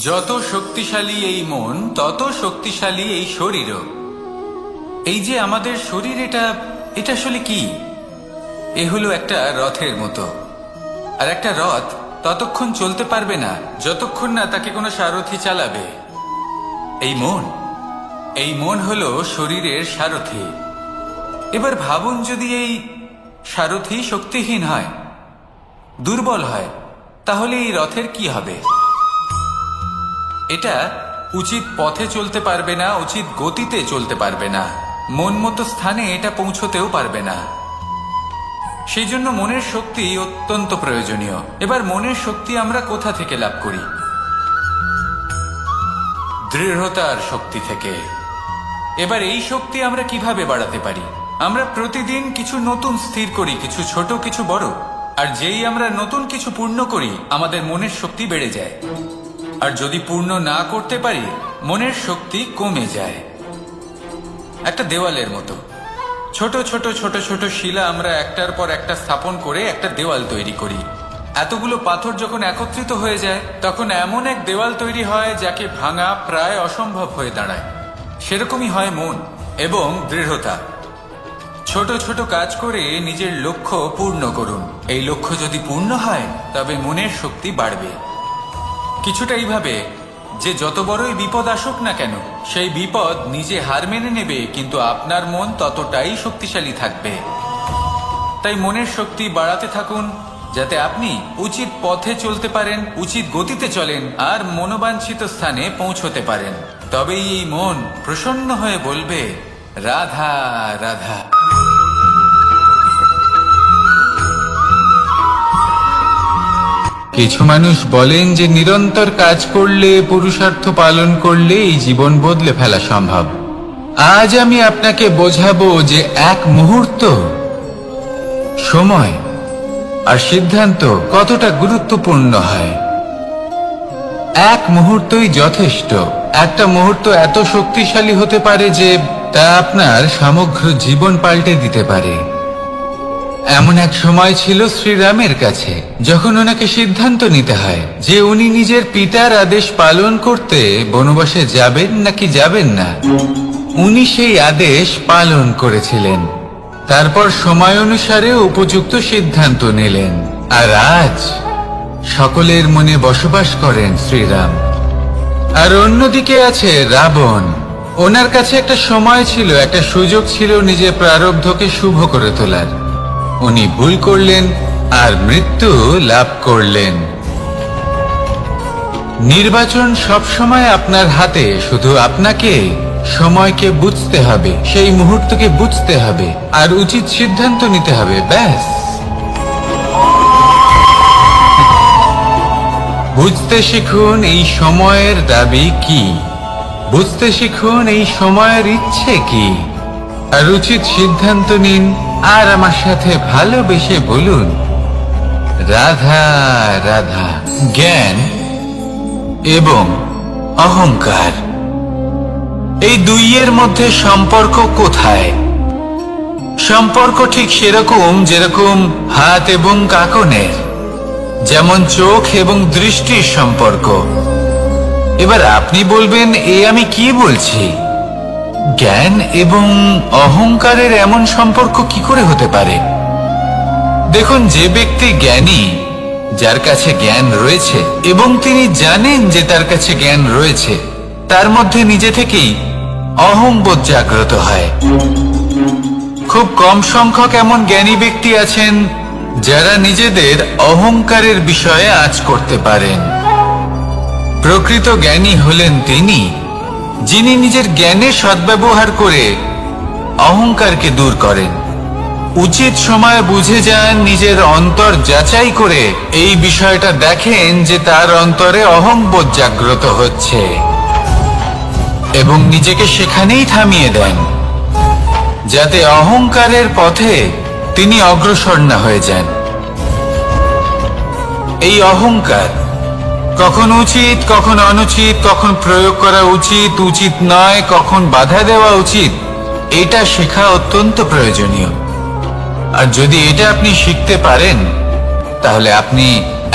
যত শক্তিশালী এই মন, তত শক্তিশালী এই শরীরও। এই যে আমাদের শরীর, এটা আসলে কি? এ হলো একটা রথের মতো। আর একটা রথ ততক্ষণ চলতে পারবে না যতক্ষণ না তাকে কোনো সারথি চালাবে। এই মন হলো শরীরের সারথি। এবার ভাবুন, যদি এই সারথি শক্তিহীন হয়, দুর্বল হয়, তাহলে এই রথের কি হবে? এটা উচিত পথে চলতে পারবে না, উচিত গতিতে চলতে পারবে না, মন মতো স্থানে এটা পৌঁছতেও পারবে না। সেই জন্য মনের শক্তি অত্যন্ত প্রয়োজনীয়। এবার মনের শক্তি আমরা কোথা থেকে লাভ করি? দৃঢ়তার শক্তি থেকে। এবার এই শক্তি আমরা কিভাবে বাড়াতে পারি? আমরা প্রতিদিন কিছু নতুন স্থির করি, কিছু ছোট কিছু বড়, আর যেই আমরা নতুন কিছু পূর্ণ করি আমাদের মনের শক্তি বেড়ে যায়। আর যদি পূর্ণ না করতে পারি মনের শক্তি কমে যায়। একটা দেওয়ালের মতো ছোট ছোট ছোট ছোট শিলা আমরা একটার পর একটা স্থাপন করে একটা দেওয়াল তৈরি করি। এতগুলো পাথর যখন একত্রিত হয়ে যায় তখন এমন এক দেওয়াল তৈরি হয় যাকে ভাঙা প্রায় অসম্ভব হয়ে দাঁড়ায়। সেরকমই হয় মন এবং দৃঢ়তা। ছোট ছোট কাজ করে নিজের লক্ষ্য পূর্ণ করুন। এই লক্ষ্য যদি পূর্ণ হয় তবে মনের শক্তি বাড়বে। কিছুটা এইভাবে যে যত বড়ই বিপদ আসুক না কেন সেই বিপদ নিজে হার মেনে নেবে, কিন্তু আপনার মন ততটাই শক্তিশালী থাকবে। তাই মনের শক্তি বাড়াতে থাকুন যাতে আপনি উচিত পথে চলতে পারেন, উচিত গতিতে চলেন আর মনোবাঞ্ছিত স্থানে পৌঁছতে পারেন। তবেই এই মন প্রসন্ন হয়ে বলবে রাধা রাধা। কিছু মানুষ বলেন যে নিরন্তর কাজ করলে, পুরুষার্থ পালন করলে এই জীবন বদলে ফেলা সম্ভব। আজ আমি আপনাকে বোঝাবো যে এক মুহূর্ত, সময় আর সিদ্ধান্ত কতটা গুরুত্বপূর্ণ হয়। এক মুহূর্তই যথেষ্ট। একটা মুহূর্ত এত শক্তিশালী হতে পারে যে তা আপনার সমগ্র জীবন পাল্টে দিতে পারে। এমন এক সময় ছিল শ্রীরামের কাছে যখন ওনাকে সিদ্ধান্ত নিতে হয় যে উনি নিজের পিতার আদেশ পালন করতে বনবাসে যাবেন নাকি যাবেন না। উনি সেই আদেশ পালন করেছিলেন। তারপর সময় অনুসারে উপযুক্ত সিদ্ধান্ত নিলেন। আর আজ সকলের মনে বসবাস করেন শ্রীরাম। আর অন্যদিকে আছে রাবণ। ওনার কাছে একটা সময় ছিল, একটা সুযোগ ছিল নিজের প্রারব্ধকে শুভ করে তোলার। উনি ভুল করলেন আর মৃত্যু লাভ করলেন। নির্বাচন সবসময় আপনার হাতে, শুধু আপনাকে সময়কে বুঝতে হবে, সেই মুহূর্তকে বুঝতে হবে আর উচিত সিদ্ধান্ত নিতে হবে। ব্যাস। বুঝতে শিখুন এই সময়ের দাবি কি, বুঝতে শিখুন এই সময়ের ইচ্ছে কি, আর উচিত সিদ্ধান্ত নিন। আর আমার সাথে ভালোবেসে বলুন রাধা রাধা। জ্ঞান এবং অহংকার, এই দুইয়ের মধ্যে সম্পর্ক কোথায়? সম্পর্ক ঠিক সেরকম যেরকম হাত এবং কাঁকনের, যেমন চোখ এবং দৃষ্টির সম্পর্ক। এবার আপনি বলবেন এ আমি কি বলছি? জ্ঞান এবং অহংকারের এমন সম্পর্ক কি করে হতে পারে? দেখুন, যে ব্যক্তি জ্ঞানী, যার কাছে জ্ঞান রয়েছে এবং তিনি জানেন যে তার কাছে জ্ঞান রয়েছে, তার মধ্যে নিজে থেকেই অহংবোধ জাগ্রত হয়। খুব কম সংখ্যক এমন জ্ঞানী ব্যক্তি আছেন যারা নিজেদের অহংকারের বিষয়ে আঁচ করতে পারেন। প্রকৃত জ্ঞানী হলেন তিনি যিনি নিজের জ্ঞানের সদ্ব্যবহার করে অহংকারকে দূর করেন। উচিত সময় বুঝে যান, নিজের অন্তর যাচাই করে এই বিষয়টা দেখেন যে তার অন্তরে অহংবোধ জাগ্রত হচ্ছে এবং নিজেকে সেখানেই থামিয়ে দেন যাতে অহংকারের পথে তিনি অগ্রসর না হয়ে যান। এই অহংকার কখন উচিত, কখন অনুচিত, কখন প্রয়োগ করা উচিত, উচিত নয়, কখন বাধা দেওয়া উচিত, এটা শেখা অত্যন্ত প্রয়োজনীয়। আর যদি এটা আপনি শিখতে পারেন তাহলে আপনি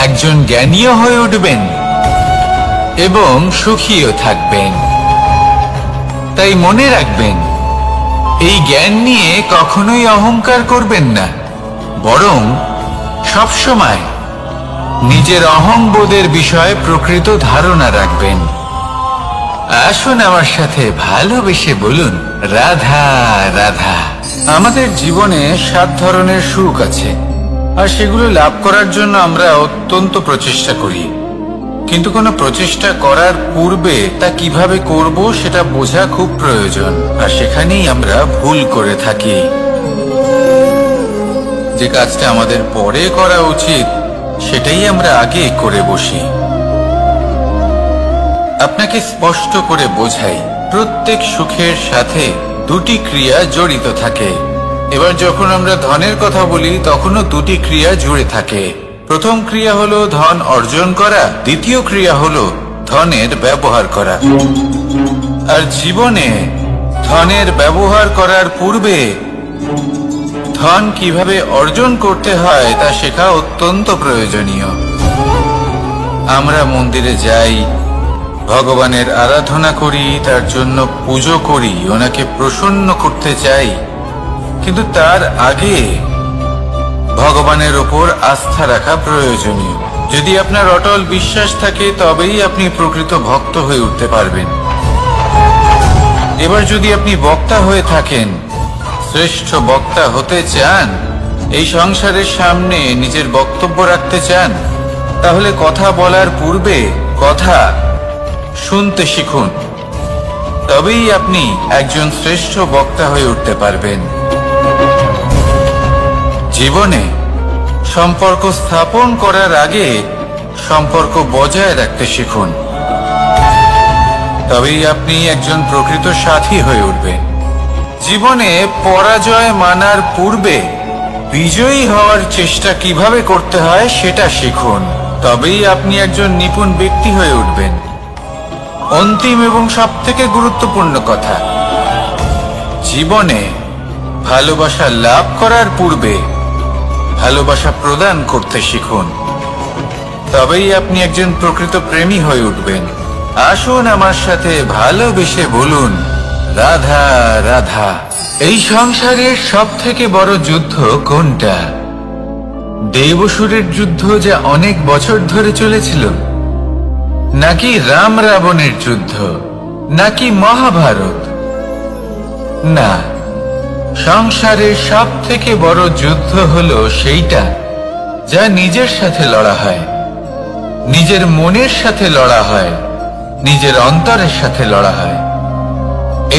একজন জ্ঞানীও হয়ে উঠবেন এবং সুখীও থাকবেন। তাই মনে রাখবেন, এই জ্ঞান নিয়ে কখনোই অহংকার করবেন না, বরং সবসময় নিজের অহংবোধের বিষয়ে প্রকৃত ধারণা রাখবেন। আসুন আমার সাথে ভালোবেসে বলুন রাধা রাধা। আমাদের জীবনে 7 ধরনের সুখ আছে। আর সেগুলো লাভ করার জন্য আমরা অত্যন্ত প্রচেষ্টা করি, কিন্তু কোনো প্রচেষ্টা করার পূর্বে তা কিভাবে করব সেটা বোঝা খুব প্রয়োজন। আর সেখানেই আমরা ভুল করে থাকি। যে কাজটা আমাদের পরে করা উচিত সেটাই আমরা আগে করে বসি। আপনাকে স্পষ্ট করে বোঝাই, প্রত্যেক সুখের সাথে দুটি ক্রিয়া জড়িত থাকে। এবার যখন আমরা ধনের কথা বলি তখনও দুটি ক্রিয়া জুড়ে থাকে। প্রথম ক্রিয়া হলো ধন অর্জন করা, দ্বিতীয় ক্রিয়া হলো ধনের ব্যবহার করা। আর জীবনে ধনের ব্যবহার করার পূর্বে ধন কিভাবে অর্জন করতে হয় তা শেখা অত্যন্ত প্রয়োজনীয়। আমরা মন্দিরে যাই, ভগবানের আরাধনা করি, তার জন্য পুজো করি, ওনাকে প্রসন্ন করতে চাই, কিন্তু তার আগে ভগবানের ওপর আস্থা রাখা প্রয়োজনীয়। যদি আপনার অটল বিশ্বাস থাকে তবেই আপনি প্রকৃত ভক্ত হয়ে উঠতে পারবেন। এবার যদি আপনি বক্তা হয়ে থাকেন, শ্রেষ্ঠ বক্তা হতে চান, এই সংসারের সামনে নিজের বক্তব্য রাখতে চান, তাহলে কথা বলার পূর্বে কথা শুনতে শিখুন। তবেই আপনি একজন শ্রেষ্ঠ বক্তা হয়ে উঠতে পারবেন। জীবনে সম্পর্ক স্থাপন করার আগে সম্পর্ক বজায় রাখতে শিখুন। তবেই আপনি একজন প্রকৃত সাথী হয়ে উঠবেন। জীবনে পরাজয় মানার পূর্বে বিজয়ী হওয়ার চেষ্টা কিভাবে করতে হয় সেটা শিখুন। তবেই আপনি একজন নিপুণ ব্যক্তি হয়ে উঠবেন। অন্তিম এবং সবথেকে গুরুত্বপূর্ণ কথা, জীবনে ভালোবাসা লাভ করার পূর্বে ভালোবাসা প্রদান করতে শিখুন। তবেই আপনি একজন প্রকৃত প্রেমী হয়ে উঠবেন। আসুন আমার সাথে ভালোবেসে বলুন, রাধা রাধা। এই সংসারের সবথেকে বড় যুদ্ধ কোনটা? দেবসুরের যুদ্ধ যা অনেক বছর ধরে চলেছিল, নাকি রাম রাবণের যুদ্ধ, নাকি মহাভারত? না, সংসারের সবথেকে বড় যুদ্ধ হলো সেইটা যা নিজের সাথে লড়া হয়, নিজের মনের সাথে লড়া হয়, নিজের অন্তরের সাথে লড়া হয়।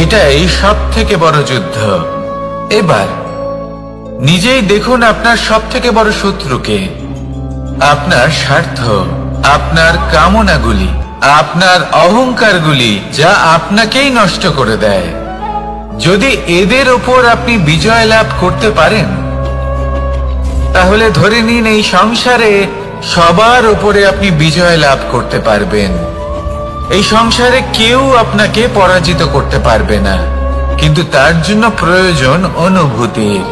এটাই সবথেকে বড় যুদ্ধ। এবার নিজেই দেখুন আপনার সবথেকে বড় শত্রুকে। আপনার স্বার্থ, আপনার কামনাগুলি, আপনার অহংকারগুলি, যা আপনাকেই নষ্ট করে দেয়। যদি এদের ওপর আপনি বিজয় লাভ করতে পারেন, তাহলে ধরে নিন এই সংসারে সবার উপরে আপনি বিজয় লাভ করতে পারবেন। এই সংসারে কেউ আপনাকে পরাজিত করতে পারবে না, কিন্তু তার জন্য প্রয়োজন অনুভূতির।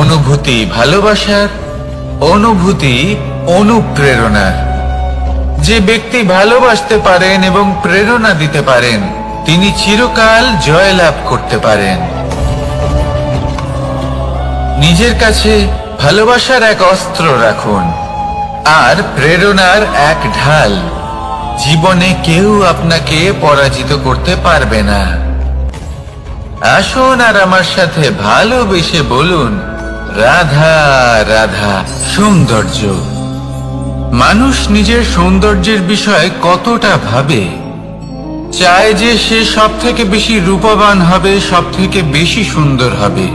অনুভূতি ভালোবাসার, অনুভূতি অনুপ্রেরণার। যে ব্যক্তি ভালোবাসতে পারেন এবং প্রেরণা দিতে পারেন, তিনি চিরকাল জয় লাভ করতে পারেন। নিজের কাছে ভালোবাসার এক অস্ত্র রাখুন আর প্রেরণার এক ঢাল। জীবনে কেউ আপনাকে পরাজিত করতে পারবে না। আসুন আর আমার সাথে ভালোবেসে বলুন, রাধা রাধা। সৌন্দর্য। মানুষ নিজের সৌন্দর্যের বিষয়ে কতটা ভাবে, চায় যে সে সব থেকে বেশি রূপবান হবে, সব থেকে বেশি সুন্দর হবে।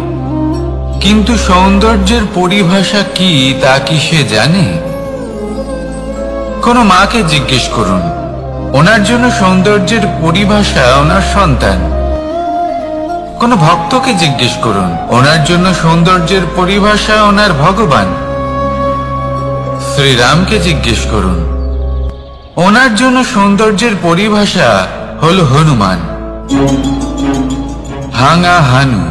কিন্তু সৌন্দর্যের পরিভাষা কি তা কি সে জানে? কোনো মাকে জিজ্ঞেস করুন, ওনার জন্য সৌন্দর্যের পরিভাষা ওনার সন্তান। কোনো ভক্তকে জিজ্ঞেস করুন, ওনার জন্য সৌন্দর্যের পরিভাষা ওনার ভগবান। শ্রীরামকে জিজ্ঞেস করুন, ওনার জন্য সৌন্দর্যের পরিভাষা হল হনুমান। ভাঙা হানু,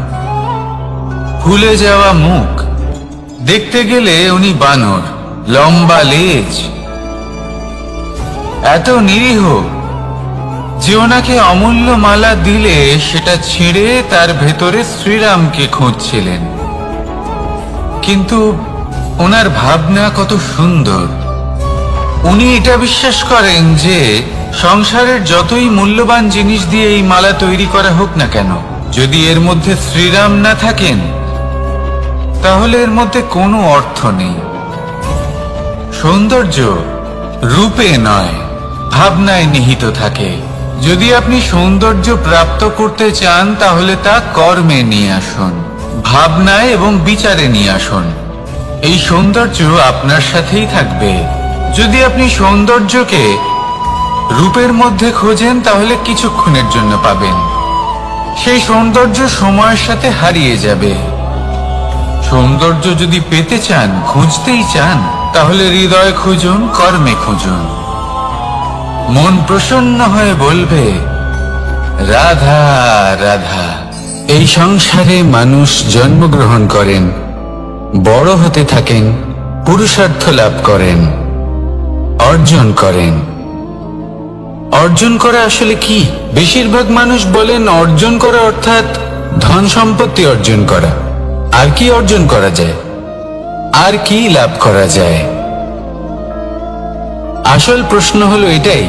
ফুলে যাওয়া মুখ, দেখতে গেলে উনি বানর, লম্বা লেজ, এত নিরীহ যে ওনাকে অমূল্য মালা দিলে সেটা ছিঁড়ে তার ভেতরে শ্রীরামকে খুঁজছিলেন। কিন্তু ওনার ভাবনা কত সুন্দর। উনি এটা বিশ্বাস করেন যে সংসারের যতই মূল্যবান জিনিস দিয়ে এই মালা তৈরি করা হোক না কেন, যদি এর মধ্যে শ্রীরাম না থাকেন তাহলে এর মধ্যে কোনো অর্থ নেই। সৌন্দর্য রূপে নয়, ভাবনায় নিহিত থাকে। যদি আপনি সৌন্দর্য প্রাপ্ত করতে চান তাহলে তা কর্মে নিয়ে আসুন, ভাবনায় এবং বিচারে নিয়ে আসুন। এই সৌন্দর্য আপনার সাথেই থাকবে। যদি আপনি সৌন্দর্যকে রূপের মধ্যে খোঁজেন তাহলে কিছুক্ষণের জন্য পাবেন, সেই সৌন্দর্য সময়ের সাথে হারিয়ে যাবে। সৌন্দর্য যদি পেতে চান, খুঁজতেই চান, তাহলে হৃদয় খুঁজুন, কর্মে খুঁজুন। মন প্রসন্ন হয়ে বলবে রাধা রাধা। এই সংসারে মানুষ জন্মগ্রহণ করেন, বড় হতে থাকেন, পুরুষার্থ লাভ করেন, অর্জন করেন। অর্জন করা আসলে কি? বেশিরভাগ মানুষ বলেন অর্জন করা অর্থাৎ ধন সম্পত্তি অর্জন করা। আর কি অর্জন করা যায়? আর কি লাভ করা যায়? আসল প্রশ্ন হলো এটাই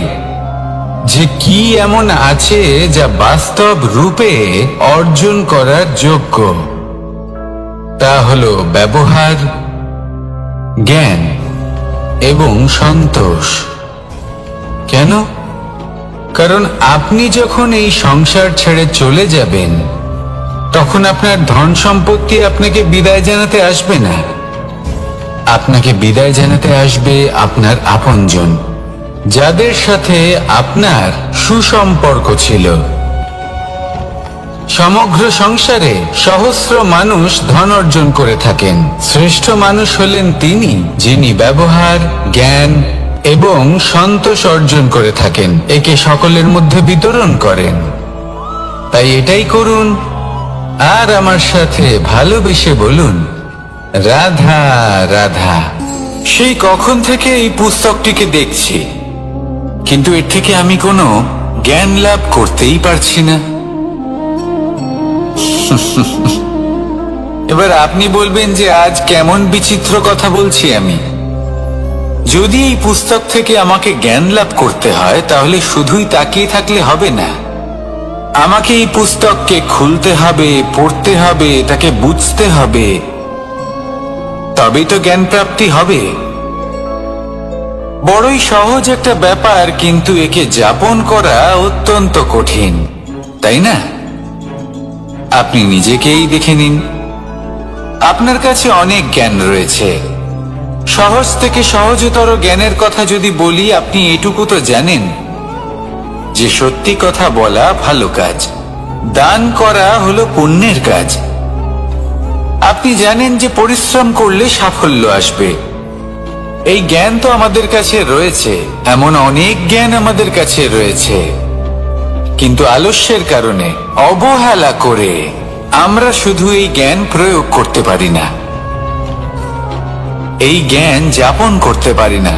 যে কি এমন আছে যা বাস্তব রূপে অর্জন করার যোগ্য। তা হলো ব্যবহার, জ্ঞান এবং সন্তোষ। কেন? কারণ আপনি যখন এই সংসার ছেড়ে চলে যাবেন তখন আপনার ধন সম্পত্তি আপনাকে বিদায় জানাতে আসবে না। আপনাকে বিদায় জানাতে আসবে আপনার আপনজন, যাদের সাথে আপনার সুসম্পর্ক ছিল। সমগ্র সংসারে সহস্র মানুষ ধন অর্জন করে থাকেন। শ্রেষ্ঠ মানুষ হলেন তিনি যিনি ব্যবহার, জ্ঞান এবং সন্তোষ অর্জন করে থাকেন, একে সকলের মধ্যে বিতরণ করেন। তাই এটাই করুন আর আমার সাথে ভালোবেসে বলুন রাধা রাধা। সেই কখন থেকে এই পুস্তকটিকে দেখছি, কিন্তু এর থেকে আমি কোনো জ্ঞান লাভ করতেই পারছি না। এবার আপনি বলবেন যে আজ কেমন বিচিত্র কথা বলছি আমি। যদি এই পুস্তক থেকে আমাকে জ্ঞান লাভ করতে হয় তাহলে শুধুই তাকিয়ে থাকলে হবে না। আমাকে এই পুস্তককে খুলতে হবে, পড়তে হবে, তাকে বুঝতে হবে, তবেই তো জ্ঞান প্রাপ্তি হবে। বড়ই সহজ একটা ব্যাপার, কিন্তু একে যাপন করা অত্যন্ত কঠিন, তাই না? আপনি নিজেকেই দেখে নিন। আপনার কাছে অনেক জ্ঞান রয়েছে। সহজ থেকে সহজতর জ্ঞানের কথা যদি বলি, আপনি এটুকু তো জানেন যে সত্যি কথা বলা ভালো কাজ, দান করা হলো পুণ্যের কাজ। আপনি জানেন যে পরিশ্রম করলে সাফল্য আসবে। এই জ্ঞান তো আমাদের কাছে রয়েছে, এমন অনেক জ্ঞান আমাদের কাছে রয়েছে, কিন্তু আলস্যের কারণে, অবহেলা করে আমরা শুধু এই জ্ঞান প্রয়োগ করতে পারি না, এই জ্ঞান যাপন করতে পারি না,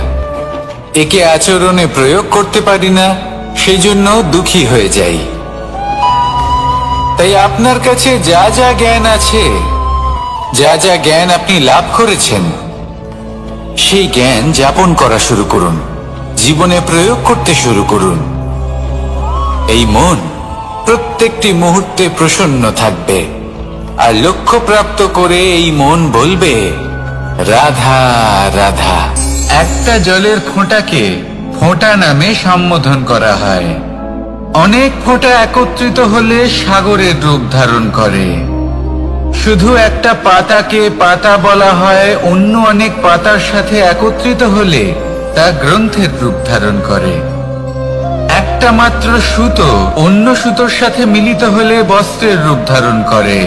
একে আচরণে প্রয়োগ করতে পারি না, সেজন্য দুঃখী হয়ে যাই। তাই আপনার কাছে যা যা জ্ঞান আছে, যা যা জ্ঞান আপনি লাভ করেছেন, সেই জ্ঞান যাপন করা শুরু করুন, জীবনে প্রয়োগ করতে শুরু করুন। এই মন প্রত্যেকটি মুহূর্তে প্রসন্ন থাকবে, আর লক্ষ্য প্রাপ্ত করে এই মন বলবে রাধা রাধা। একটা জলের ফোঁটাকে ফোঁটা নামে সম্বোধন করা হয়। অনেক ফোঁটা একত্রিত হলে সাগরের রূপ ধারণ করে। শুধু একটা পাতাকে পাতা বলা হয়, অন্য অনেক পাতার সাথে একত্রিত হলে তা গ্রন্থের রূপ ধারণ করে। একটা মাত্র সুতো অন্য সুতোর সাথে মিলিত হলে বস্ত্রের রূপ ধারণ করে।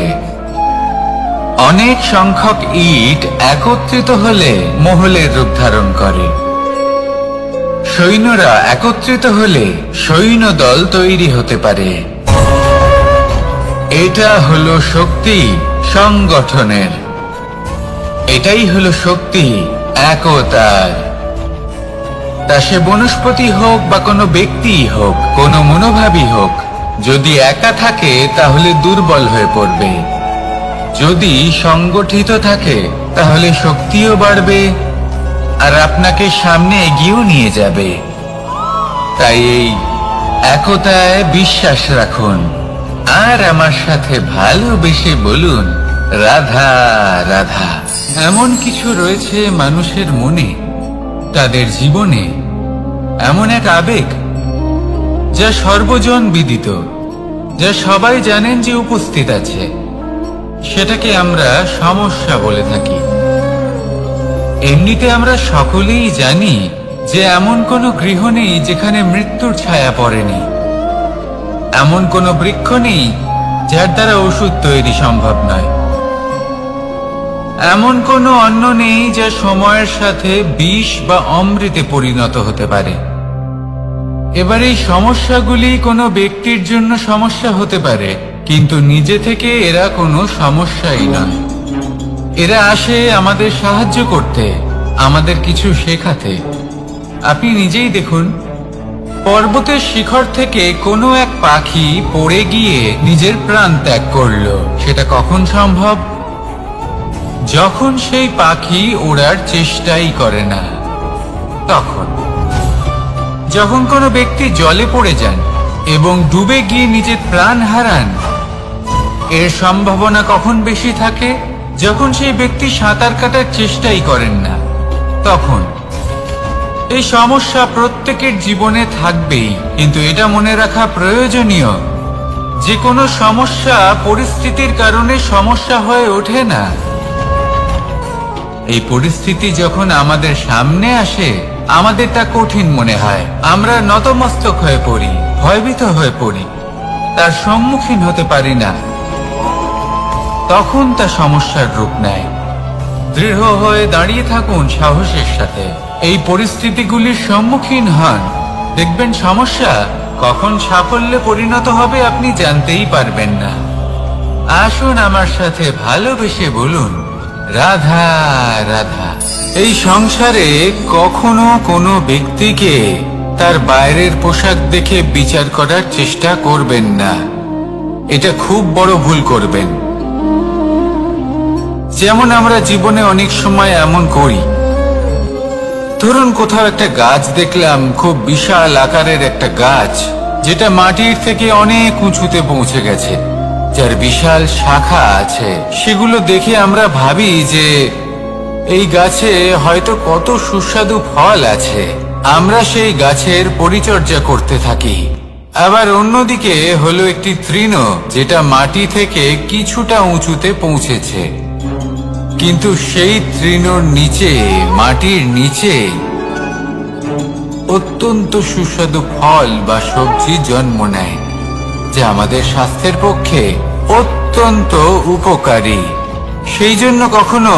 অনেক সংখ্যক ইট একত্রিত হলে মহলের রূপ ধারণ করে। সৈন্যরা একত্রিত হলে সৈন্যদল তৈরি হতে পারে। এটা হলো শক্তি সংগঠনের, এটাই হলো শক্তি একতার। তা সে বনস্পতি হোক বা কোনো ব্যক্তি হোক, কোনো মনোভাবই হোক, যদি একা থাকে তাহলে দুর্বল হয়ে পড়বে। যদি সংগঠিত থাকে তাহলে শক্তিও বাড়বে আর আপনাকে সামনে এগিয়েও নিয়ে যাবে। তাই এই একতায় বিশ্বাস রাখুন আর আমার সাথে ভালোবেসে বলুন রাধা রাধা। এমন কিছু রয়েছে মানুষের মনে, তাদের জীবনে, এমন এক আবেগ যা সর্বজন বিদিত, যা সবাই জানেন যে উপস্থিত আছে। সেটাকে আমরা সমস্যা বলে থাকি। এমনিতে আমরা সকলেই জানি যে এমন কোনো গৃহ নেই যেখানে মৃত্যুর ছায়া পড়েনি, এমন কোনো বৃক্ষ নেই যার দ্বারা ওষুধ তৈরি সম্ভব নয়, এমন কোনো অন্ন নেই যা সময়ের সাথে বিষ বা অমৃতে পরিণত হতে পারে। এবার এই সমস্যাগুলি কোনো ব্যক্তির জন্য সমস্যা হতে পারে, কিন্তু নিজে থেকে এরা কোনো সমস্যাই নয়। এরা আসে আমাদের সাহায্য করতে, আমাদের কিছু শেখাতে। আপনি নিজেই দেখুন, পর্বতের শিখর থেকে কোনো এক পাখি পড়ে গিয়ে নিজের প্রাণ ত্যাগ করলো। সেটা কখন সম্ভব? যখন সেই পাখি ওড়ার চেষ্টাই করে না। তখন যখন কোনো ব্যক্তি জলে পড়ে যান এবং ডুবে গিয়ে নিজের প্রাণ হারান, এর সম্ভাবনা কখন বেশি থাকে? যখন সেই ব্যক্তি সাঁতার কাটার চেষ্টাই করেন না। তখন এই সমস্যা প্রত্যেকের জীবনে থাকবেই, কিন্তু এটা মনে রাখা প্রয়োজনীয় যে কোনো সমস্যা পরিস্থিতির কারণে সমস্যা হয়ে ওঠে না। এই পরিস্থিতি যখন আমাদের সামনে আসে, আমাদের তা কঠিন মনে হয়, আমরা নতমস্তক হয়ে পড়ি, ভয়ভীত হয়ে পড়ি, তার সম্মুখীন হতে পারি না। তখন তা সমস্যার রূপ নেয়। দৃঢ় হয়ে দাঁড়িয়ে থাকুন সাহসের সাথে, এই পরিস্থিতিগুলির সম্মুখীন হন। দেখবেন সমস্যা কখন সাফল্যে পরিণত হবে আপনি জানতেই পারবেন না। আসুন আমার সাথে ভালোবেসে বলুন, রাধা রাধা। এই সংসারে কখনো কোনো ব্যক্তিকে তার বাইরের পোশাক দেখে বিচার করার চেষ্টা করবেন না। এটা খুব বড় ভুল করবেন। যেমন আমরা জীবনে অনেক সময় এমন করি, ধরুন কোথাও একটা গাছ দেখলাম, খুব বিশাল আকারের একটা গাছ, যেটা মাটির থেকে অনেক উঁচুতে পৌঁছে গেছে, যার বিশাল শাখা আছে। সেগুলো দেখে আমরা ভাবি যে এই গাছে হয়তো কত সুস্বাদু ফল আছে। আমরা সেই গাছের পরিচর্যা করতে থাকি। আবার অন্যদিকে হলো একটি তৃণ, যেটা মাটি থেকে কিছুটা উঁচুতে পৌঁছেছে, কিন্তু সেই তৃণর নিচে, মাটির নিচে অত্যন্ত সুস্বাদু ফল বা সবজি জন্ম নেয়, যা আমাদের স্বাস্থ্যের পক্ষে অত্যন্ত উপকারী। সেই জন্য কখনো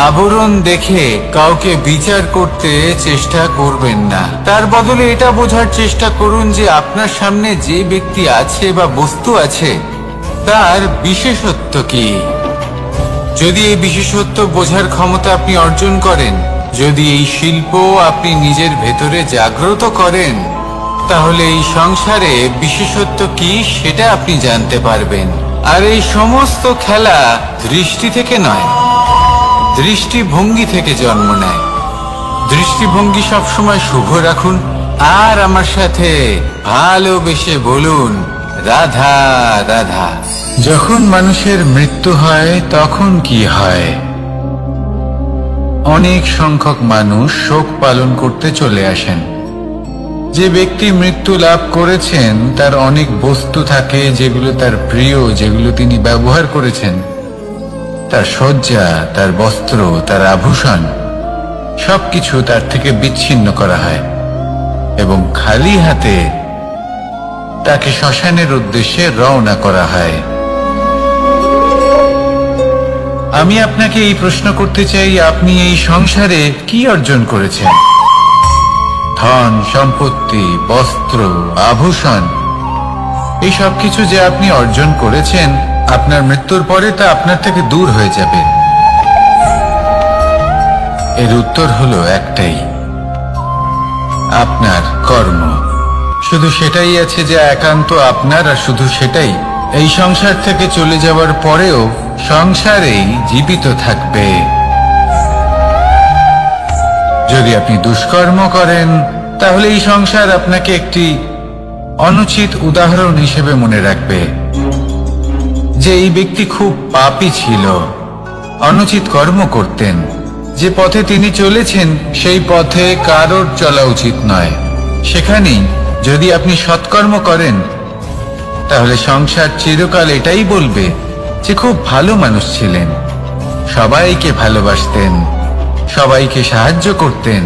আবরণ দেখে কাউকে বিচার করতে চেষ্টা করবেন না। তার বদলে এটা বোঝার চেষ্টা করুন যে আপনার সামনে যে ব্যক্তি আছে বা বস্তু আছে, তার বিশেষত্ব কি। যদি এই বিশেষত্ব বোঝার ক্ষমতা আপনি অর্জন করেন, যদি এই শিল্প আপনি নিজের ভেতরে জাগ্রত করেন, তাহলে এই সংসারে বিশেষত্ব কি সেটা আপনি জানতে পারবেন। আর এই সমস্ত খেলা দৃষ্টি থেকে নয়, দৃষ্টিভঙ্গি থেকে জন্ম নেয়। দৃষ্টিভঙ্গি সবসময় শুভ রাখুন, আর আমার সাথে ভালোবেসে বলুন, রাধা রাধা। যখন মানুষের মৃত্যু হয় তখন কি হয়? অনেক সংখ্যক মানুষ শোক পালন করতে চলে আসেন। যে ব্যক্তি মৃত্যু লাভ করেছেন তার অনেক বস্তু থাকে যেগুলো তার প্রিয়, যেগুলো তিনি ব্যবহার করেছেন। তার শয্যা, তার বস্ত্র, তার আভূষণ সবকিছু তার থেকে বিচ্ছিন্ন করা হয় এবং খালি হাতে তাকে শ্মশানের উদ্দেশ্যে রওনা করা হয়। আমি আপনাকে এই প্রশ্ন করতে চাই, আপনি এই সংসারে কি অর্জন করেছেন? ধন সম্পত্তি, বস্ত্র, আভূষণ, এই সব কিছু যে আপনি অর্জন করেছেন, আপনার মৃত্যুর পরে তা আপনার থেকে দূর হয়ে যাবে। এর উত্তর হলো একটাই, আপনার কর্ম। শুধু সেটাই আছে যা একান্ত আপনার, আর শুধু সেটাই এই সংসার থেকে চলে যাওয়ার পরেও সংসারেই জীবিত থাকবে। যদি আপনি দুষ্কর্ম করেন, তাহলে এই সংসার আপনাকে একটি অনুচিত উদাহরণ হিসেবে মনে রাখবে। যে এই ব্যক্তি খুব পাপী ছিল, অনুচিত কর্ম করতেন। যে পথে তিনি চলেছেন সেই পথে কারোর চলা উচিত নয়। সেখানেই যদি আপনি সৎকর্ম করেন, তাহলে সংসার চিরকাল এটাই বলবে যে খুব ভালো মানুষ ছিলেন, সবাইকে ভালোবাসতেন, সবাইকে সাহায্য করতেন,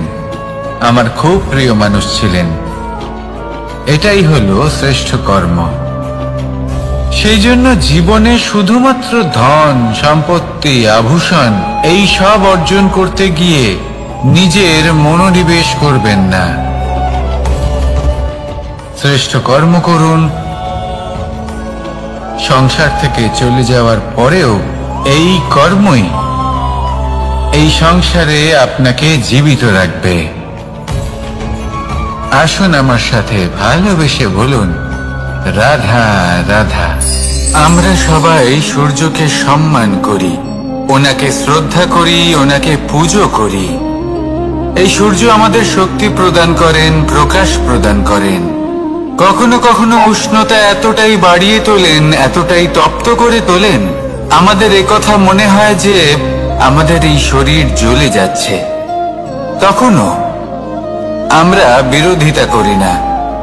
আমার খুব প্রিয় মানুষ ছিলেন। এটাই হলো শ্রেষ্ঠ কর্ম। সেই জন্য জীবনে শুধুমাত্র ধন সম্পত্তি আভূষণ এই সব অর্জন করতে গিয়ে নিজের মনোনিবেশ করবেন না। শ্রেষ্ঠ কর্ম করুন। সংসার থেকে চলে যাওয়ার পরেও এই কর্মই এই সংসারে আপনাকে জীবিত রাখবে। আসুন আমার সাথে ভালোবেসে বলুন, রাধা রাধা। আমরা সবাই সূর্যকে সম্মান করি, ওনাকে শ্রদ্ধা করি, ওনাকে পুজো করি। এই সূর্য আমাদের শক্তি প্রদান করেন, প্রকাশ প্রদান করেন। কখনো কখনো উষ্ণতা এতটাই বাড়িয়ে তোলেন, এতটাই তপ্ত করে তোলেন, আমাদের একথা মনে হয় যে আমাদের এই শরীর জ্বলে যাচ্ছে। তখনও আমরা বিরোধিতা করি না,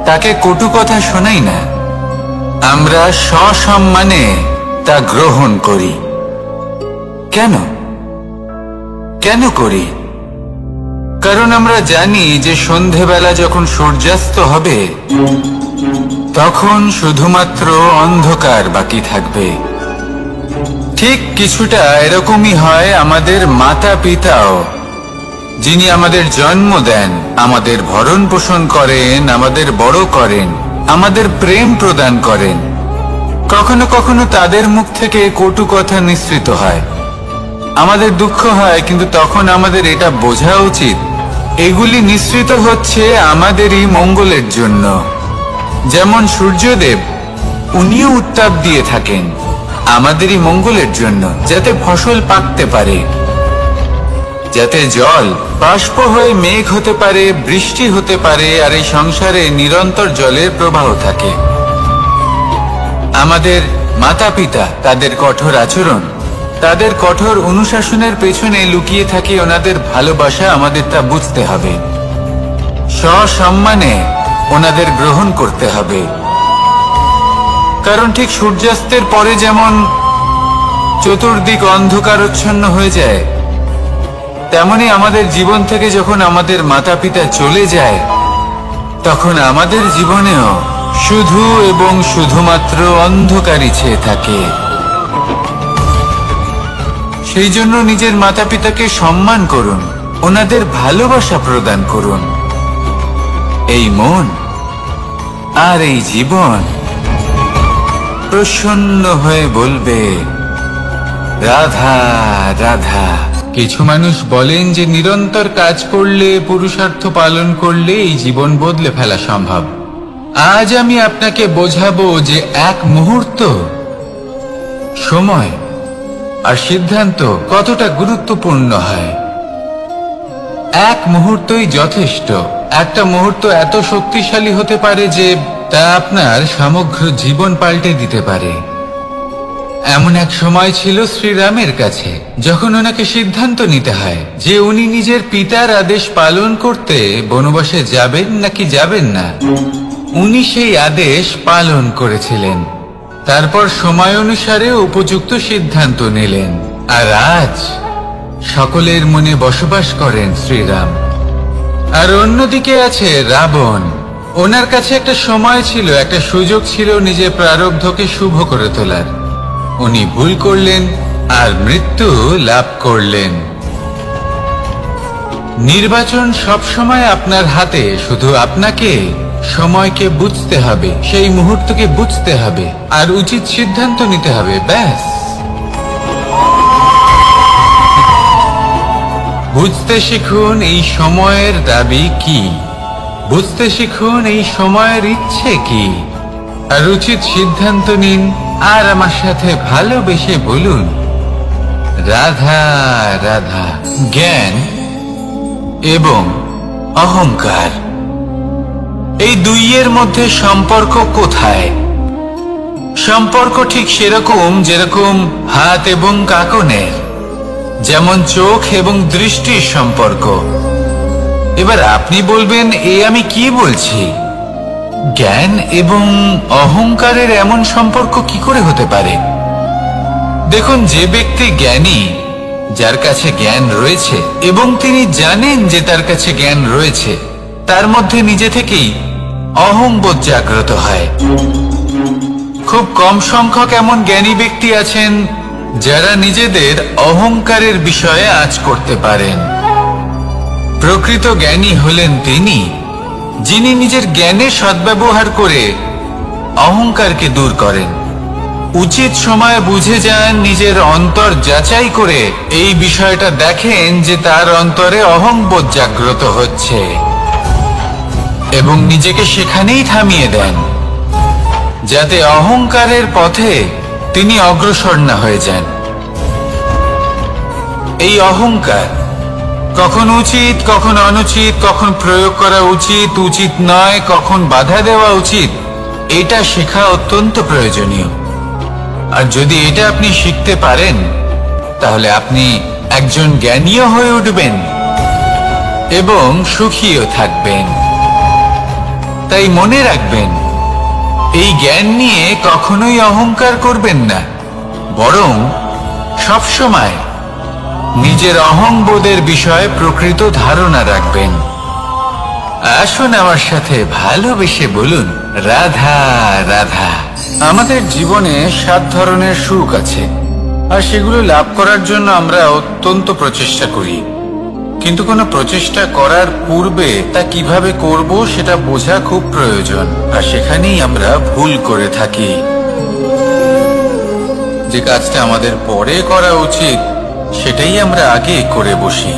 তাকে কটু কথা শোনাই না, আমরা সসম্মানে তা গ্রহণ করি। কেন কেন করি? কারণ আমরা জানি যে সন্ধেবেলা যখন সূর্যাস্ত হবে তখন শুধুমাত্র অন্ধকার বাকি থাকবে। ঠিক কিছুটা এরকমই হয় আমাদের মাতা পিতাও, যিনি আমাদের জন্ম দেন, আমাদের ভরণ পোষণ করেন, আমাদের বড় করেন, আমাদের প্রেম প্রদান করেন। কখনো কখনো তাদের মুখ থেকে কটু কথা নিঃসৃত হয়, আমাদের দুঃখ হয়, কিন্তু তখন আমাদের এটা বোঝা উচিত এগুলি নিঃসৃত হচ্ছে আমাদেরই মঙ্গলের জন্য। যেমন সূর্যদেব, উনিও উত্তাপ দিয়ে থাকেন আমাদেরই মঙ্গলের জন্য, যাতে ফসল পাকতে পারে, যাতে জল বাষ্প হয়ে মেঘ হতে পারে, বৃষ্টি হতে পারে, আর এই সংসারে নিরন্তর জলের প্রবাহ থাকে। আমাদের মাতা পিতা, তাদের কঠোর আচরণ, তাদের কঠোর অনুশাসনের পেছনে লুকিয়ে থাকে ওনাদের ভালোবাসা। আমাদের তা বুঝতে হবে, সসম্মানে ওনাদের গ্রহণ করতে হবে। কারণ ঠিক সূর্যাস্তের পরে যেমন চতুর্দিক অন্ধকারচ্ছন্ন হয়ে যায়, তেমনি আমাদের জীবন থেকে যখন আমাদের মাতা পিতা চলে যায়, তখন আমাদের জীবনেও শুধু এবং শুধুমাত্র অন্ধকারই ছেয়ে থাকে। সেই জন্য নিজের মাতা পিতাকে সম্মান করুন, ওনাদের ভালোবাসা প্রদান করুন। এই মন আর এই জীবন প্রসন্ন হয়ে বলবে, রাধা রাধা। কিছু মানুষ বলেন যে নিরন্তর কাজ করলে, পুরুষার্থ পালন করলে এই জীবন বদলে ফেলা সম্ভব। আজ আমি আপনাকে বোঝাবো যে এক মুহূর্ত, সময় আর সিদ্ধান্ত কতটা গুরুত্বপূর্ণ হয়। এক মুহূর্তই যথেষ্ট। একটা মুহূর্ত এত শক্তিশালী হতে পারে যে তা আপনার সমগ্র জীবন পাল্টে দিতে পারে। এমন এক সময় ছিল শ্রীরামের কাছে, যখন ওনাকে সিদ্ধান্ত নিতে হয় যে উনি নিজের পিতার আদেশ পালন করতে বনবাসে যাবেন নাকি যাবেন না। উনি সেই আদেশ পালন করেছিলেন, তারপর সময় অনুসারে উপযুক্ত সিদ্ধান্ত নিলেন। আর আজ সকলের মনে বসবাস করেন শ্রীরাম। আর অন্যদিকে আছে রাবণ। ওনার কাছে একটা সময় ছিল, একটা সুযোগ ছিল নিজের প্রারব্ধকে শুভ করে তোলার। উনি ভুল করলেন আর মৃত্যু লাভ করলেন। নির্বাচন সবসময় আপনার হাতে, শুধু আপনাকে সময়কে বুঝতে হবে, সেই মুহূর্তকে বুঝতে হবে আর উচিত সিদ্ধান্ত নিতে হবে, ব্যাস। বুঝতে শিখুন এই সময়ের দাবি কি, বুঝতে শিখুন এই সময়ের ইচ্ছে কি, আর উচিত সিদ্ধান্ত নিন। আর আমার সাথে ভালোবেসে বলুন, রাধা রাধা। জ্ঞান এবং অহংকার, এই দুইয়ের মধ্যে সম্পর্ক কোথায়? সম্পর্ক ঠিক সেরকম যেরকম হাত এবং কাঁকনের, যেমন চোখ এবং দৃষ্টির সম্পর্ক। এবার আপনি বলবেন, এ আমি কি বলছি? জ্ঞান এবং অহংকারের এমন সম্পর্ক কি করে হতে পারে? দেখুন, যে ব্যক্তি জ্ঞানী, যার কাছে জ্ঞান রয়েছে এবং তিনি জানেন যে তার কাছে জ্ঞান রয়েছে, তার মধ্যে নিজে থেকেই অহংবোধ জাগ্রত হয়। খুব কম সংখ্যক এমন জ্ঞানী ব্যক্তি আছেন যারা নিজেদের অহংকারের বিষয়ে আঁচ করতে পারেন। প্রকৃত জ্ঞানী হলেন তিনি, যিনি নিজের জ্ঞানের সদ্ব্যবহার করে অহংকারকে দূর করেন। উচিত সময়ে বুঝে যান, নিজের অন্তর যাচাই করে এই বিষয়টা দেখেন যে তার অন্তরে অহংবোধ জাগ্রত হচ্ছে এবং নিজেকে সেখানেই থামিয়ে দেন, যাতে অহংকারের পথে তিনি অগ্রসর না হয়ে যান। এই অহংকার কখন উচিত, কখন অনুচিত, কখন প্রয়োগ করা উচিত, উচিত নয়, কখন বাধা দেওয়া উচিত, এটা শেখা অত্যন্ত প্রয়োজনীয়। আর যদি এটা আপনি শিখতে পারেন, তাহলে আপনি একজন জ্ঞানীও হয়ে উঠবেন এবং সুখীও থাকবেন। তাই মনে রাখবেন, এই জ্ঞান নিয়ে কখনোই অহংকার করবেন না, বরং সবসময় নিজের অহংবোধের বিষয়ে প্রকৃত ধারণা রাখবেন। আসুন আমার সাথে ভালোবেসে বলুন, রাধা রাধা। আমাদের জীবনে 7 ধরনের সুখ আছে, আর সেগুলো লাভ করার জন্য আমরা অত্যন্ত প্রচেষ্টা করি। কিন্তু কোনো প্রচেষ্টা করার পূর্বে তা কিভাবে করব সেটা বোঝা খুব প্রয়োজন, আর সেখানেই আমরা ভুল করে থাকি। যে কাজটা আমাদের পরে করা উচিত, সেটাই আমরা আগে করে বসি।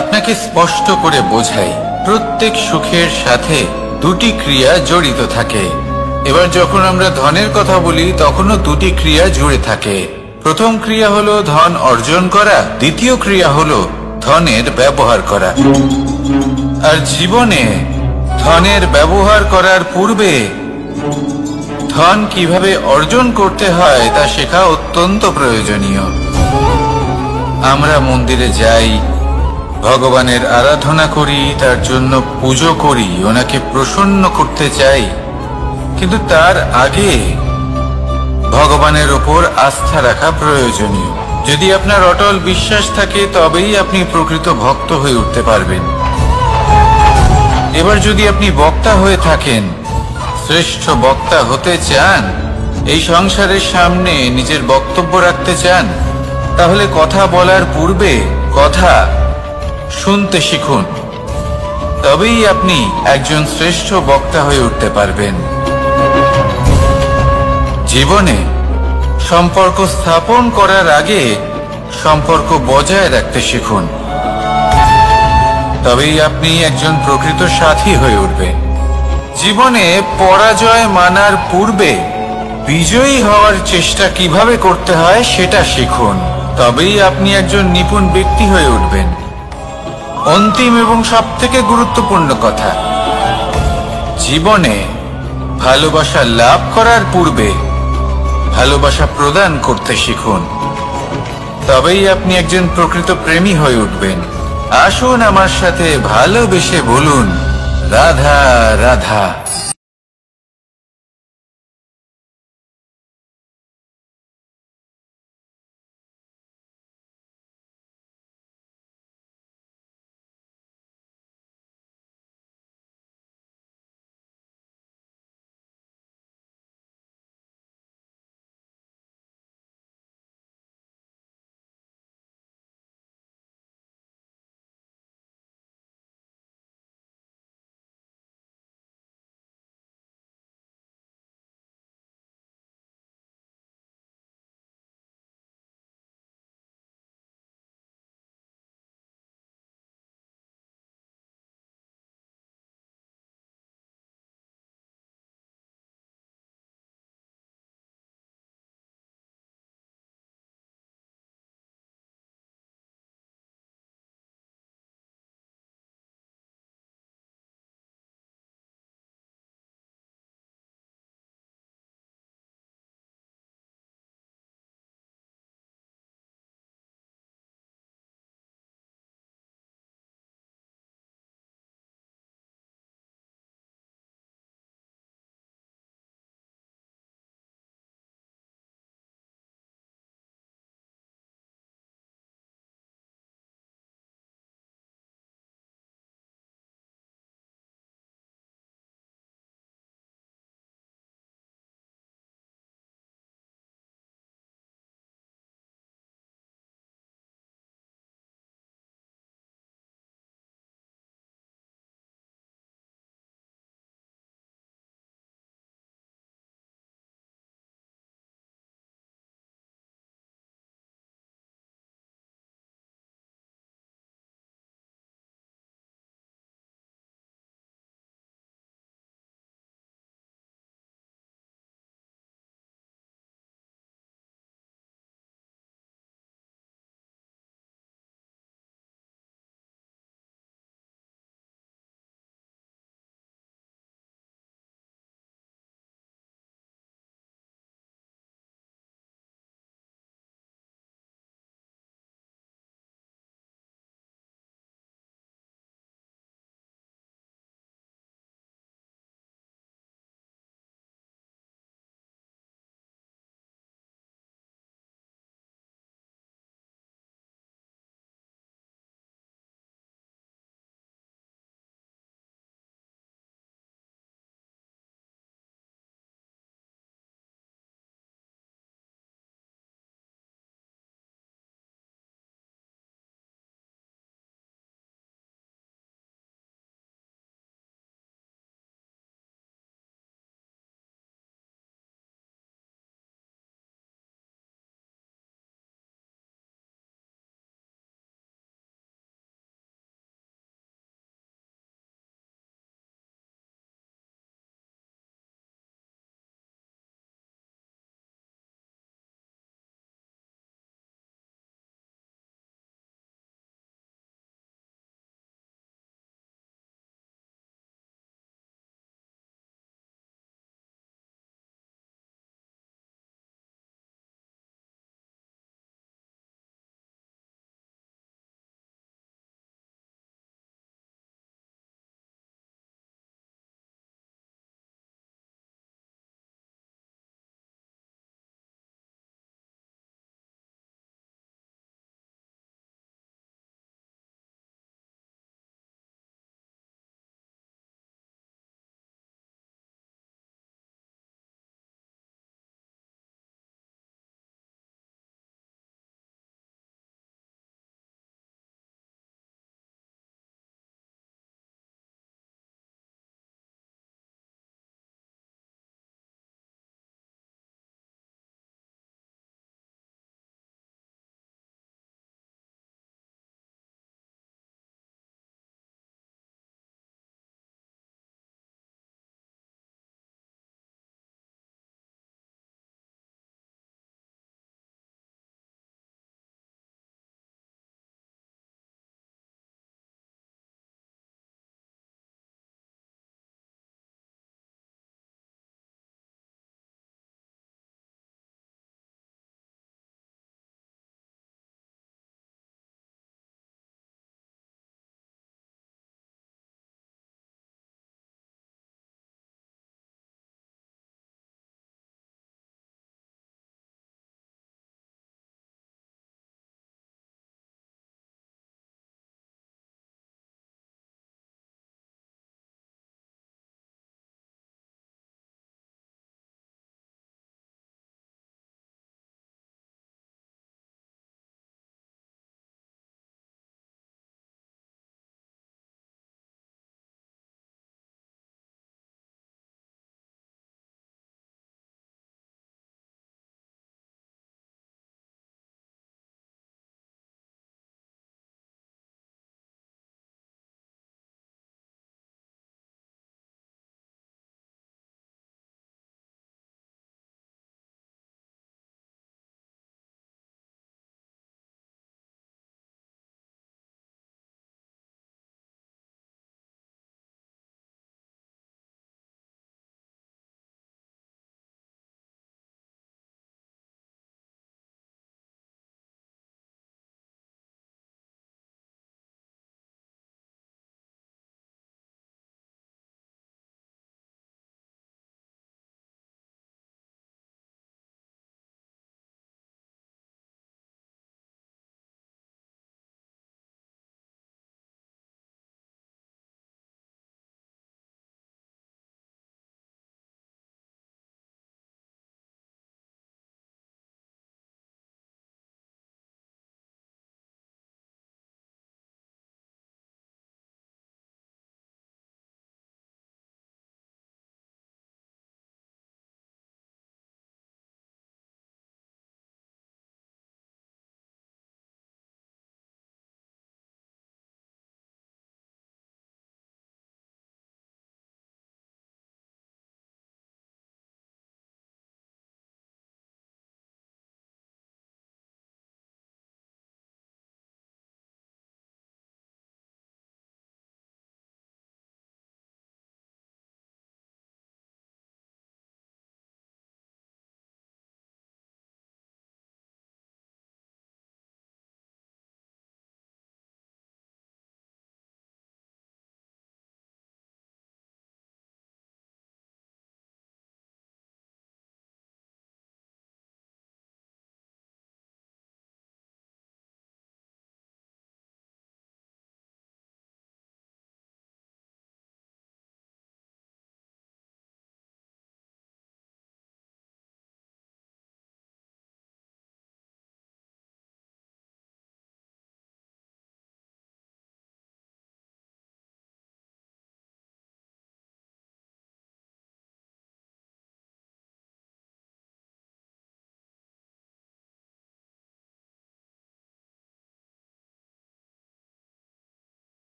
আপনাকে স্পষ্ট করে বোঝাই, প্রত্যেক সুখের সাথে 2টি ক্রিয়া জড়িত থাকে। এবার যখন আমরা ধনের কথা বলি, তখনও 2টি ক্রিয়া জুড়ে থাকে। প্রথম ক্রিয়া হলো ধন অর্জন করা, দ্বিতীয় ক্রিয়া হলো ধনের ব্যবহার করা। আর জীবনে ধনের ব্যবহার করার পূর্বে ধন কিভাবে অর্জন করতে হয় তা শেখা অত্যন্ত প্রয়োজনীয়। আমরা মন্দিরে যাই, ভগবানের আরাধনা করি, তার জন্য পুজো করি, ওনাকে প্রসন্ন করতে চাই, কিন্তু তার আগে ভগবানের ওপর আস্থা রাখা প্রয়োজনীয়। যদি আপনার অটল বিশ্বাস থাকে, তবেই আপনি প্রকৃত ভক্ত হয়ে উঠতে পারবেন। এবার যদি আপনি বক্তা হয়ে থাকেন, শ্রেষ্ঠ বক্তা হতে চান, এই সংসারের সামনে নিজের বক্তব্য রাখতে চান, তাহলে কথা বলার পূর্বে কথা শুনতে শিখুন। তবেই আপনি একজন শ্রেষ্ঠ বক্তা হয়ে উঠতে পারবেন। জীবনে সম্পর্ক স্থাপন করার আগে সম্পর্ক বজায় রাখতে শিখুন, তবেই আপনি একজন প্রকৃত সাথী হয়ে উঠবেন। জীবনে পরাজয় মানার পূর্বে বিজয়ী হওয়ার চেষ্টা কিভাবে করতে হয় সেটা শিখুন, তবেই আপনি একজন নিপুণ ব্যক্তি হয়ে উঠবেন। অন্তিম এবং সবথেকে গুরুত্বপূর্ণ কথা, জীবনে ভালোবাসা লাভ করার পূর্বে ভালোবাসা প্রদান করতে শিখুন, তবেই আপনি একজন প্রকৃত প্রেমী হয়ে উঠবেন। আসুন আমার সাথে ভালোবেসে বলুন, রাধা রাধা।